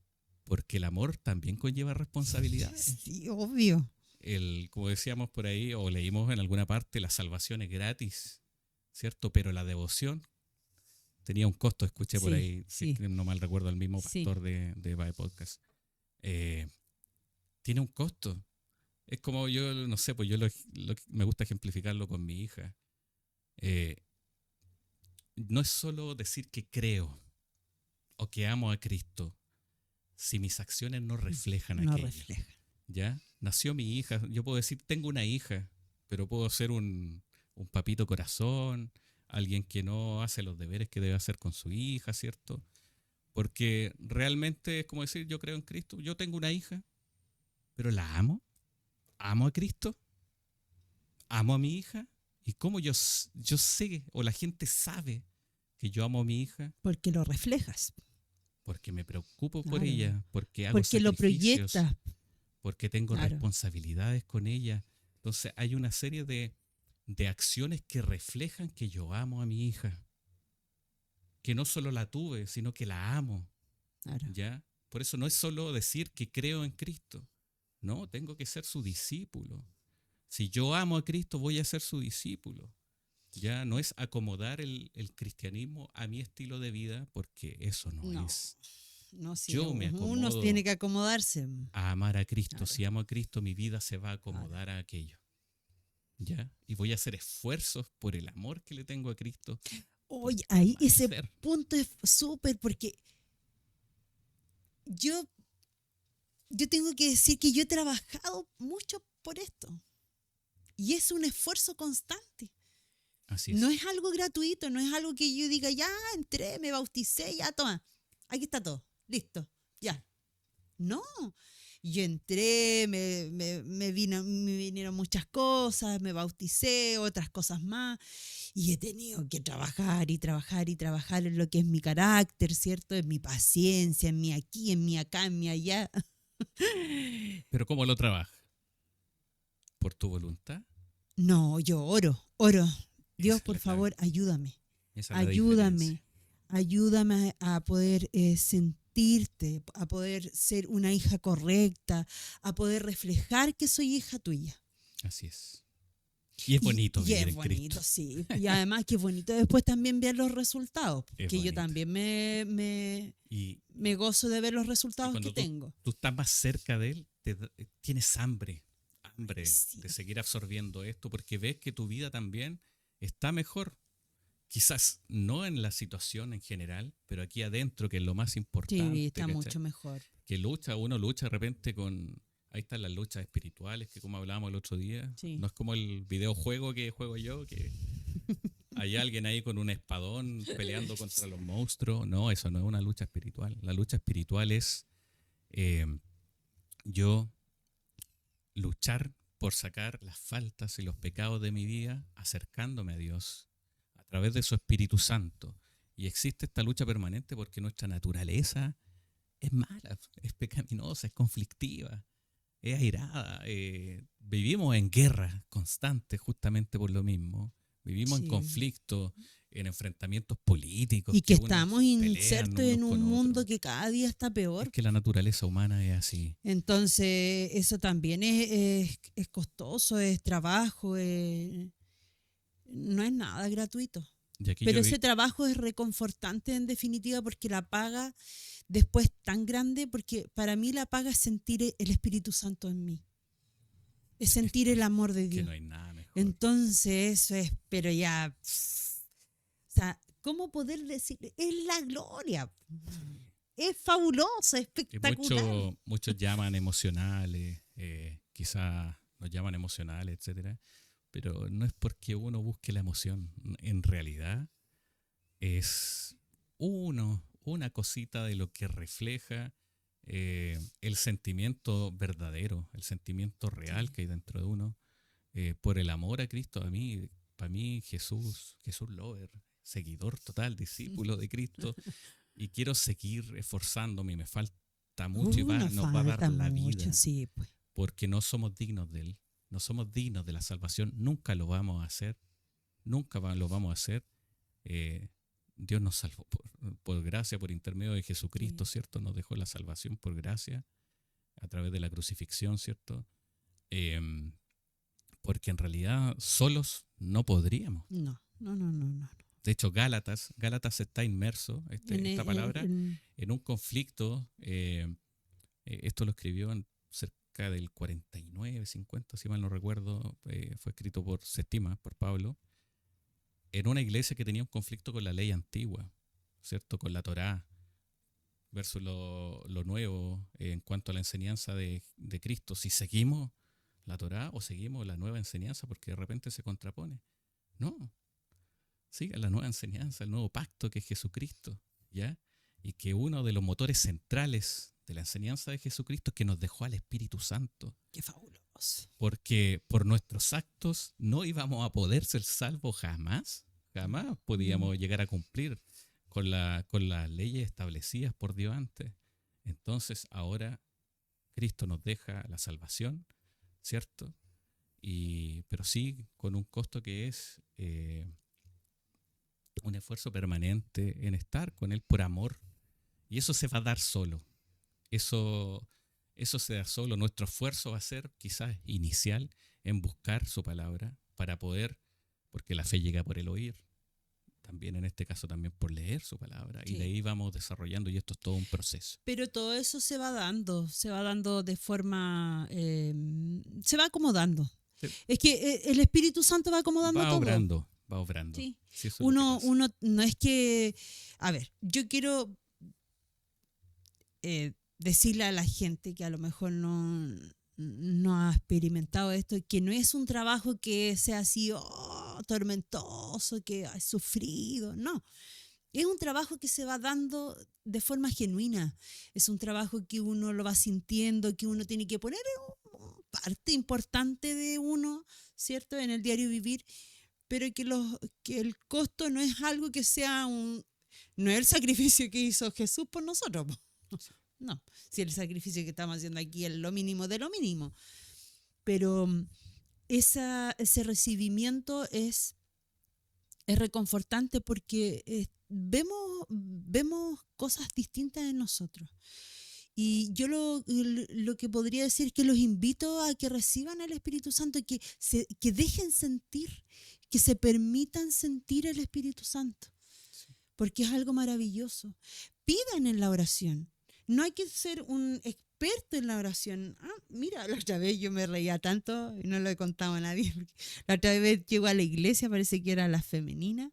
S2: porque el amor también conlleva responsabilidades.
S1: Sí, obvio.
S2: Como decíamos por ahí o leímos en alguna parte, la salvación es gratis, ¿cierto? Pero la devoción tenía un costo, escuché por
S1: Sí,
S2: ahí, si
S1: sí.
S2: no mal recuerdo, al mismo
S1: Sí.
S2: pastor de Bae Podcast. Tiene un costo. Es como yo, no sé, pues yo me gusta ejemplificarlo con mi hija. No es solo decir que creo o que amo a Cristo si mis acciones no reflejan
S1: No
S2: aquello.
S1: refleja.
S2: ¿Ya? Nació mi hija. Yo puedo decir, tengo una hija, pero puedo ser un papito corazón, alguien que no hace los deberes que debe hacer con su hija, ¿cierto? Porque realmente es como decir, yo creo en Cristo, yo tengo una hija, pero la amo. Amo a Cristo, amo a mi hija. ¿Y cómo yo sé o la gente sabe que yo amo a mi hija?
S1: Porque lo reflejas.
S2: Porque me preocupo por
S1: Claro.
S2: ella, porque hago
S1: Porque lo
S2: sacrificios,
S1: proyectas.
S2: porque tengo
S1: Claro.
S2: responsabilidades con ella. Entonces hay una serie de acciones que reflejan que yo amo a mi hija. Que no solo la tuve, sino que la amo.
S1: Claro.
S2: ¿Ya? Por eso no es solo decir que creo en Cristo. No, tengo que ser su discípulo. Si yo amo a Cristo, voy a ser su discípulo. Ya no es acomodar el cristianismo a mi estilo de vida, porque eso no es.
S1: No, sí,
S2: Yo me
S1: uno
S2: acomodo
S1: tiene que acomodarse.
S2: a amar a Cristo.
S1: Claro.
S2: Si amo a Cristo, mi vida se va a acomodar a aquello. ¿Ya? Y voy a hacer esfuerzos por el amor que le tengo a Cristo.
S1: Oye, ahí ese
S2: permanecer.
S1: punto es súper porque yo tengo que decir que yo he trabajado mucho por esto. Y es un esfuerzo constante.
S2: Así es.
S1: No es algo gratuito, no es algo que yo diga, ya entré, me bauticé, ya toma, aquí está todo, listo, ya. No, yo entré, me vinieron muchas cosas, me bauticé, otras cosas más, y he tenido que trabajar y trabajar y trabajar en lo que es mi carácter, ¿cierto? En mi paciencia, en mi aquí, en mi acá, en mi allá.
S2: Pero ¿cómo lo trabajas? ¿Por tu voluntad?
S1: No, yo oro. Dios,
S2: Esa es
S1: por
S2: la clave.
S1: favor, ayúdame.
S2: Esa es la diferencia.
S1: Ayúdame a poder sentirte, a poder ser una hija correcta, a poder reflejar que soy hija tuya.
S2: Así es. Y es bonito
S1: y
S2: vivir
S1: es
S2: en
S1: bonito,
S2: Cristo.
S1: sí. Y además que es bonito después también ver los resultados,
S2: Es
S1: que yo
S2: bonito.
S1: también me
S2: Y
S1: gozo de ver los resultados
S2: cuando
S1: que tengo.
S2: tú estás más cerca de Él, tienes hambre
S1: Sí.
S2: de seguir absorbiendo esto, porque ves que tu vida también está mejor. Quizás no en la situación en general, pero aquí adentro, que es lo más importante.
S1: Sí, está
S2: ¿cachai?
S1: mucho mejor.
S2: Que uno lucha de repente con... Ahí están las luchas espirituales, que como hablábamos el otro día,
S1: Sí.
S2: no es como el videojuego que juego yo, que hay alguien ahí con un espadón peleando contra los monstruos. No, eso no es una lucha espiritual. La lucha espiritual es yo luchar por sacar las faltas y los pecados de mi vida, acercándome a Dios a través de su Espíritu Santo. Y existe esta lucha permanente porque nuestra naturaleza es mala, es pecaminosa, es conflictiva, es airada. Vivimos en guerra constante justamente por lo mismo. Vivimos en conflicto, en enfrentamientos políticos.
S1: Y que estamos insertos en un mundo que cada día está peor.
S2: Es que la naturaleza humana es así.
S1: Entonces, eso también es costoso, es trabajo, no es nada gratuito. Pero ese trabajo es reconfortante en definitiva porque la paga después tan grande, porque para mí la paga es sentir el Espíritu Santo en mí. Es sentir el amor de Dios.
S2: Que no hay nada mejor.
S1: Entonces eso es, pero ya, o sea, ¿cómo poder decir? Es la gloria. Es fabuloso, espectacular.
S2: Muchos llaman emocionales, quizás nos llaman emocionales, etcétera, pero no es porque uno busque la emoción. En realidad es una cosita de lo que refleja el sentimiento verdadero, el sentimiento real que hay dentro de uno, por el amor a Cristo. Para mí Jesús lover, seguidor total, discípulo de Cristo, y quiero seguir esforzándome, y me falta mucho y nos va a dar la vida,
S1: sí, pues.
S2: porque no somos dignos de Él, no somos dignos de la salvación, nunca lo vamos a hacer, Dios nos salvó por gracia, por intermedio de Jesucristo, ¿cierto? Nos dejó la salvación por gracia a través de la crucifixión, ¿cierto? Porque en realidad solos no podríamos.
S1: No.
S2: De hecho, Gálatas está inmerso, esta palabra, en un conflicto. Esto lo escribió cerca del 49, 50, si mal no recuerdo. Fue escrito se estima, por Pablo, en una iglesia que tenía un conflicto con la ley antigua, ¿cierto? Con la Torá, versus lo nuevo en cuanto a la enseñanza de Cristo. Si seguimos la Torá o seguimos la nueva enseñanza, porque de repente se contrapone. No, siga la nueva enseñanza, el nuevo pacto que es Jesucristo, ¿ya? Y que uno de los motores centrales de la enseñanza de Jesucristo es que nos dejó al Espíritu Santo.
S1: ¡Qué fabuloso!
S2: Porque por nuestros actos no íbamos a poder ser salvos jamás podíamos llegar a cumplir con las leyes establecidas por Dios antes. Entonces ahora Cristo nos deja la salvación, ¿cierto? Pero sí con un costo que es un esfuerzo permanente en estar con Él por amor. Y eso se va a dar solo. Eso se da solo. Nuestro esfuerzo va a ser quizás inicial en buscar su palabra para poder, porque la fe llega por el oír, también en este caso también por leer su palabra, sí. Y de ahí vamos desarrollando, y esto es todo un proceso.
S1: Pero todo eso se va dando de forma, se va acomodando. Sí. Es que el Espíritu Santo va acomodando todo.
S2: Va obrando.
S1: Sí. Sí, uno no es que, a ver, yo quiero decirle a la gente que a lo mejor no ha experimentado esto, que no es un trabajo que sea así tormentoso, que has sufrido, no. Es un trabajo que se va dando de forma genuina. Es un trabajo que uno lo va sintiendo, que uno tiene que poner parte importante de uno, ¿cierto? En el diario vivir, pero que el costo no es algo que sea no es el sacrificio que hizo Jesús por nosotros. No, si el sacrificio que estamos haciendo aquí es lo mínimo de lo mínimo. Pero ese recibimiento es reconfortante porque vemos cosas distintas en nosotros. Y yo lo que podría decir es que los invito a que reciban el Espíritu Santo, que dejen sentir, que se permitan sentir el Espíritu Santo, porque es algo maravilloso. Pidan en la oración. No hay que ser un experto en la oración. Mira, la otra vez yo me reía tanto y no lo he contado a nadie. La otra vez llego a la iglesia, parece que era la femenina,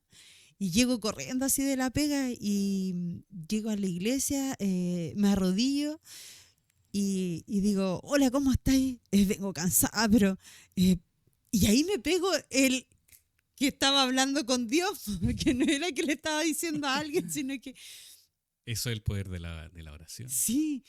S1: y llego corriendo así de la pega y llego a la iglesia, me arrodillo y digo, hola, ¿cómo estáis? Vengo cansada, pero... y ahí me pego el que estaba hablando con Dios, que no era que le estaba diciendo a alguien, sino que...
S2: Eso es el poder de la oración.
S1: Sí,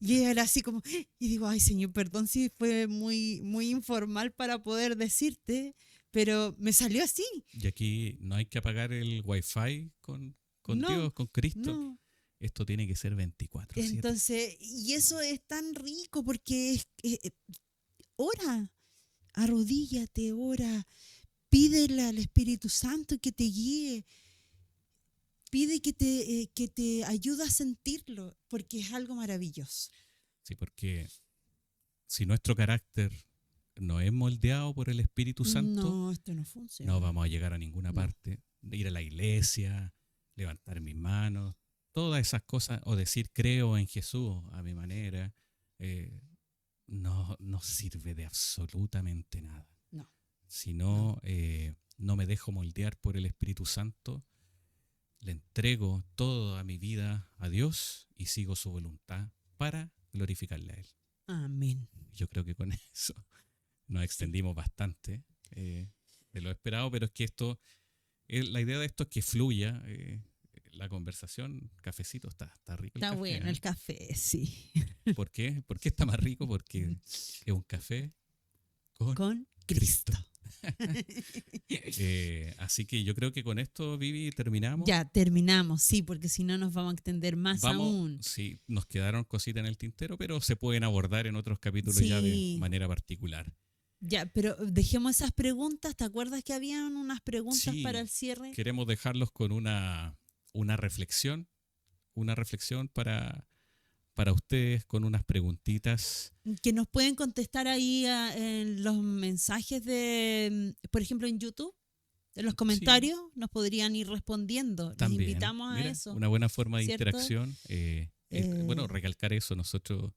S1: Y era así como, y digo, ay Señor, perdón si fue muy, muy informal para poder decirte, pero me salió así.
S2: Y aquí no hay que apagar el wifi con
S1: No,
S2: Dios, con Cristo.
S1: no.
S2: Esto tiene que ser 24/7.
S1: Entonces, y eso es tan rico porque ora, arrodíllate, ora, pídele al Espíritu Santo que te guíe, pide que te ayude a sentirlo, porque es algo maravilloso.
S2: Sí, porque si nuestro carácter no es moldeado por el Espíritu Santo,
S1: No, esto no funciona.
S2: no vamos a llegar a ninguna
S1: No.
S2: parte. Ir a la iglesia, levantar mis manos, todas esas cosas, o decir creo en Jesús a mi manera, no sirve de absolutamente nada.
S1: No.
S2: Si no, no me dejo moldear por el Espíritu Santo, le entrego toda mi vida a Dios y sigo su voluntad para glorificarle a Él.
S1: Amén.
S2: Yo creo que con eso nos extendimos bastante de lo esperado, pero es que la idea de esto es que fluya la conversación. Cafecito, está rico el
S1: Está
S2: café.
S1: bueno el café, sí.
S2: ¿Por qué? ¿Por qué está más rico? Porque es un café
S1: Con Cristo.
S2: Así que yo creo que con esto, Vivi, terminamos.
S1: Ya, terminamos, sí, porque si no nos vamos a extender más aún.
S2: Sí, nos quedaron cositas en el tintero, pero se pueden abordar en otros capítulos
S1: Sí.
S2: ya de manera particular.
S1: Ya, pero dejemos esas preguntas. ¿Te acuerdas que habían unas preguntas
S2: Sí,
S1: para el cierre?
S2: Queremos dejarlos con una reflexión para ustedes, con unas preguntitas.
S1: Que nos pueden contestar ahí en los mensajes por ejemplo, en YouTube. En los comentarios nos podrían ir respondiendo.
S2: También,
S1: Les invitamos a
S2: mira,
S1: eso.
S2: una buena forma de
S1: ¿cierto?
S2: interacción. Bueno, recalcar eso. Nosotros,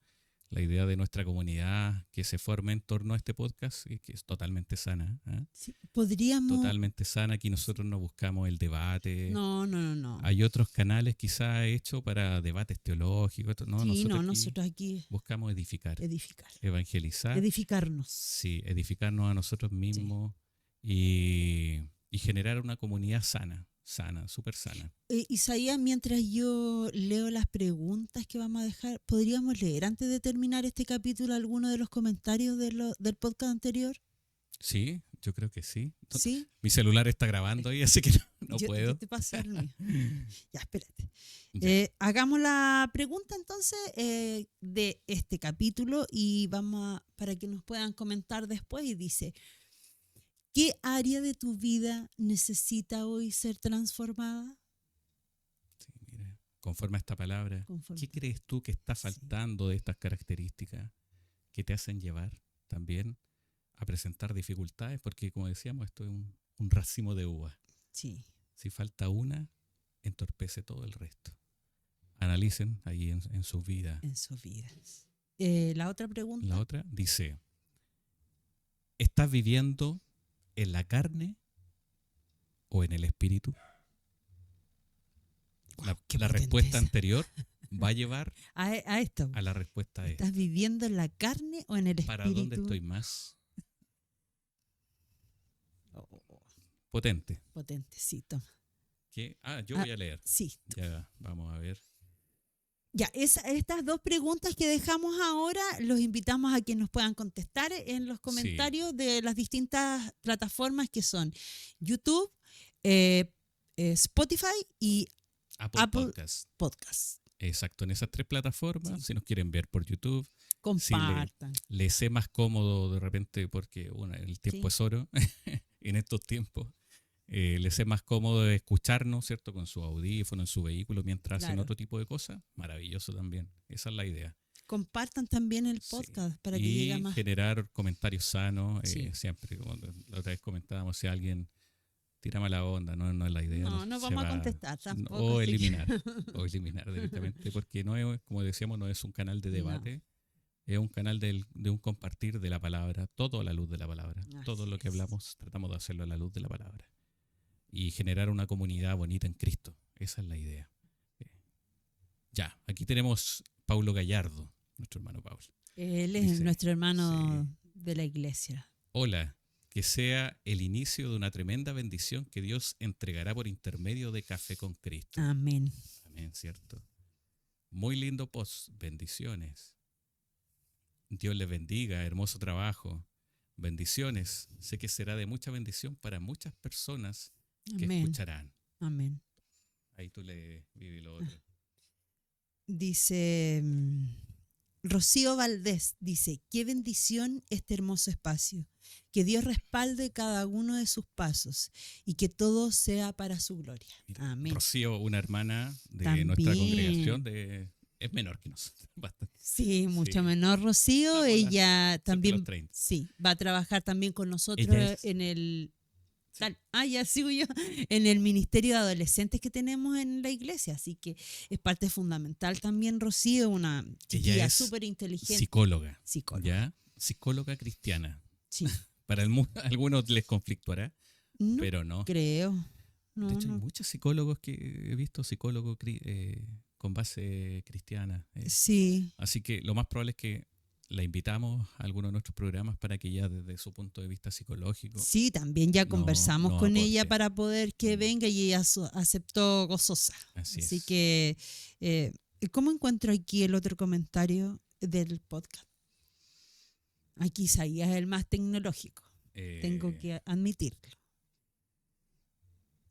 S2: la idea de nuestra comunidad que se forme en torno a este podcast, que es totalmente sana.
S1: Sí, podríamos...
S2: Totalmente sana. Aquí nosotros no buscamos el debate.
S1: No.
S2: Hay otros canales quizás hechos para debates teológicos. No,
S1: Sí,
S2: nosotros aquí buscamos edificar. Evangelizar.
S1: Edificarnos.
S2: Sí, edificarnos a nosotros mismos y generar una comunidad sana, súper sana.
S1: Isaías, mientras yo leo las preguntas que vamos a dejar, ¿podríamos leer antes de terminar este capítulo alguno de los comentarios del podcast anterior?
S2: Sí, yo creo que sí.
S1: ¿Sí?
S2: Mi celular está grabando ahí, así que no puedo.
S1: Yo te paso el mío. Ya, espérate.
S2: Ya.
S1: Hagamos la pregunta entonces de este capítulo y para que nos puedan comentar después. Y dice, ¿qué área de tu vida necesita hoy ser transformada?
S2: Sí, mira, conforme a esta palabra, ¿qué crees tú que está faltando de estas características que te hacen llevar también a presentar dificultades? Porque como decíamos, esto es un racimo de uvas.
S1: Sí.
S2: Si falta una, entorpece todo el resto. Analicen ahí en sus vidas.
S1: En sus vidas. La otra pregunta.
S2: La otra dice, ¿estás viviendo en la carne o en el espíritu?
S1: Wow,
S2: la respuesta anterior va a llevar
S1: a esto.
S2: A la respuesta a esta.
S1: ¿Estás viviendo en la carne o en el espíritu?
S2: ¿Para dónde estoy más? Potente.
S1: Potente, sí, toma.
S2: ¿Qué? Yo voy a leer.
S1: Sí.
S2: Ya, vamos a ver.
S1: Ya, estas dos preguntas que dejamos ahora, los invitamos a que nos puedan contestar en los comentarios de las distintas plataformas que son YouTube, Spotify y Apple Podcast.
S2: Exacto, en esas tres plataformas, si nos quieren ver por YouTube,
S1: compartan.
S2: Si les es más cómodo de repente, porque el tiempo es oro en estos tiempos. Les es más cómodo escucharnos, ¿cierto? Con su audífono, en su vehículo, mientras hacen otro tipo de cosas. Maravilloso también. Esa es la idea.
S1: Compartan también el podcast para que llegue a más.
S2: Y generar comentarios sanos. Siempre, como la otra vez comentábamos, si alguien tira mala onda, no es la idea.
S1: No vamos a contestar tampoco.
S2: O eliminar directamente, porque no es, como decíamos, no es un canal de debate. Es un canal de un compartir de la palabra, todo a la luz de la palabra. Todo lo que hablamos tratamos de hacerlo a la luz de la palabra. Y generar una comunidad bonita en Cristo. Esa es la idea. Ya, aquí tenemos Paulo Gallardo, nuestro hermano Paulo.
S1: Él es nuestro hermano de la iglesia.
S2: Hola, que sea el inicio de una tremenda bendición que Dios entregará por intermedio de Café con Cristo.
S1: Amén.
S2: Amén, ¿cierto? Muy lindo post, bendiciones. Dios les bendiga, hermoso trabajo. Bendiciones. Sé que será de mucha bendición para muchas personas que
S1: Amén.
S2: escucharán.
S1: Amén.
S2: Ahí tú le viví lo otro.
S1: Dice Rocío Valdés, dice, qué bendición este hermoso espacio. Que Dios respalde cada uno de sus pasos y que todo sea para su gloria.
S2: Mira,
S1: Amén.
S2: Rocío, una hermana de
S1: También.
S2: nuestra congregación, es menor que nosotros, bastante.
S1: Sí, mucho
S2: Sí.
S1: menor Rocío.
S2: Está por
S1: Ella
S2: cerca de
S1: también,
S2: los 30.
S1: sí, va a trabajar también con nosotros
S2: Ella es-
S1: en el...
S2: Sí.
S1: ya sigo yo, en el ministerio de adolescentes que tenemos en la iglesia, así que es parte fundamental también Rocío, una chiquilla
S2: es
S1: súper inteligente.
S2: Psicóloga,
S1: Psicóloga.
S2: ¿ya? Psicóloga cristiana.
S1: Sí.
S2: Para a algunos les conflictuará,
S1: No
S2: pero no.
S1: creo. No,
S2: De hecho, hay
S1: no.
S2: muchos psicólogos que he visto, psicólogos con base cristiana.
S1: Sí,
S2: Así que lo más probable es que la invitamos a alguno de nuestros programas para que ya desde su punto de vista psicológico.
S1: sí, también ya conversamos
S2: no
S1: con
S2: aporte.
S1: ella para poder que venga y ella aceptó gozosa.
S2: Así
S1: Así
S2: es.
S1: que, ¿cómo encuentro aquí el otro comentario del podcast? Aquí Isaías es el más tecnológico, tengo que admitirlo.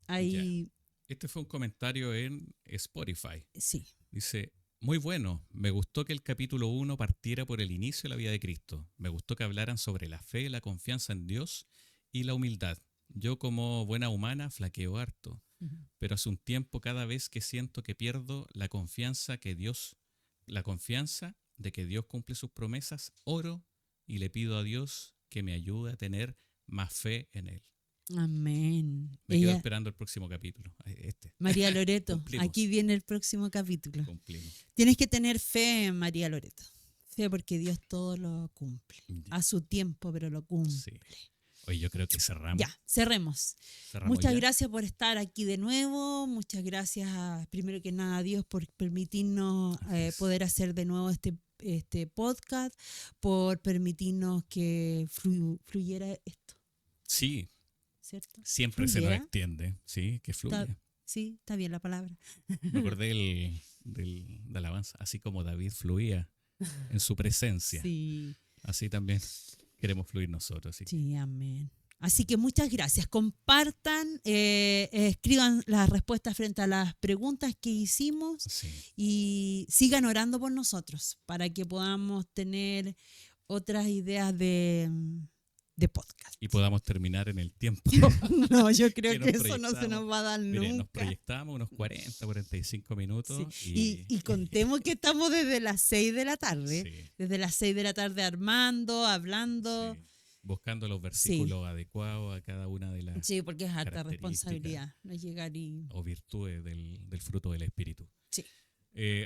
S1: Ahí,
S2: Este fue un comentario en Spotify.
S1: sí.
S2: Dice, muy bueno, me gustó que el capítulo 1 partiera por el inicio de la vida de Cristo. Me gustó que hablaran sobre la fe, la confianza en Dios y la humildad. Yo como buena humana flaqueo harto, pero hace un tiempo cada vez que siento que pierdo la confianza de que Dios cumple sus promesas, oro y le pido a Dios que me ayude a tener más fe en Él.
S1: Amén.
S2: Me quedo esperando el próximo capítulo.
S1: María Loreto,
S2: Cumplimos.
S1: aquí viene el próximo capítulo.
S2: Cumplimos.
S1: Tienes que tener fe en María Loreto. Fe porque Dios todo lo cumple. A su tiempo, pero lo cumple.
S2: Sí. Oye, yo creo que cerramos.
S1: Ya, cerremos.
S2: Cerramos
S1: Muchas
S2: ya.
S1: gracias por estar aquí de nuevo. Muchas gracias, primero que nada, a Dios por permitirnos poder hacer de nuevo este podcast, por permitirnos que fluyera esto.
S2: Sí,
S1: ¿Cierto?
S2: siempre se nos extiende. Sí, que fluya.
S1: Sí, está bien la palabra.
S2: Me acordé de alabanza, así como David fluía en su presencia.
S1: Sí.
S2: Así también queremos fluir nosotros. Así.
S1: Sí, amén. Así que muchas gracias. Compartan, escriban las respuestas frente a las preguntas que hicimos y sigan orando por nosotros para que podamos tener otras ideas de podcast.
S2: Y podamos terminar en el tiempo.
S1: No, yo creo que eso no se nos va a dar nunca.
S2: Nos proyectamos unos 40, 45 minutos.
S1: Sí. Y contemos que estamos desde las 6 de la tarde.
S2: Sí.
S1: Desde las 6 de la tarde armando, hablando.
S2: Sí. Buscando los versículos adecuados a cada una de las
S1: Sí, porque es harta responsabilidad no llegar
S2: o virtudes del fruto del Espíritu.
S1: Sí.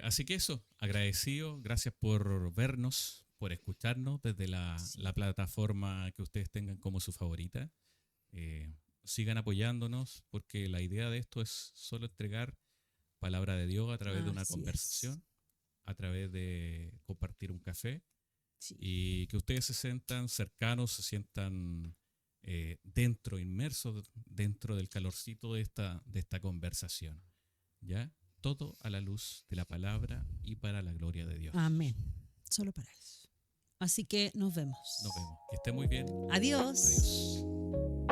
S2: Así que eso, agradecido, gracias por vernos, por escucharnos desde la plataforma que ustedes tengan como su favorita. Sigan apoyándonos porque la idea de esto es solo entregar palabra de Dios a través de una conversación, a través de compartir un café. Sí. Y que ustedes se sientan cercanos, se sientan inmersos dentro del calorcito de esta conversación. ¿Ya? Todo a la luz de la palabra y para la gloria de Dios.
S1: Amén. Solo para eso. Así que nos vemos.
S2: Nos vemos. Que esté muy bien.
S1: Adiós.
S2: Adiós.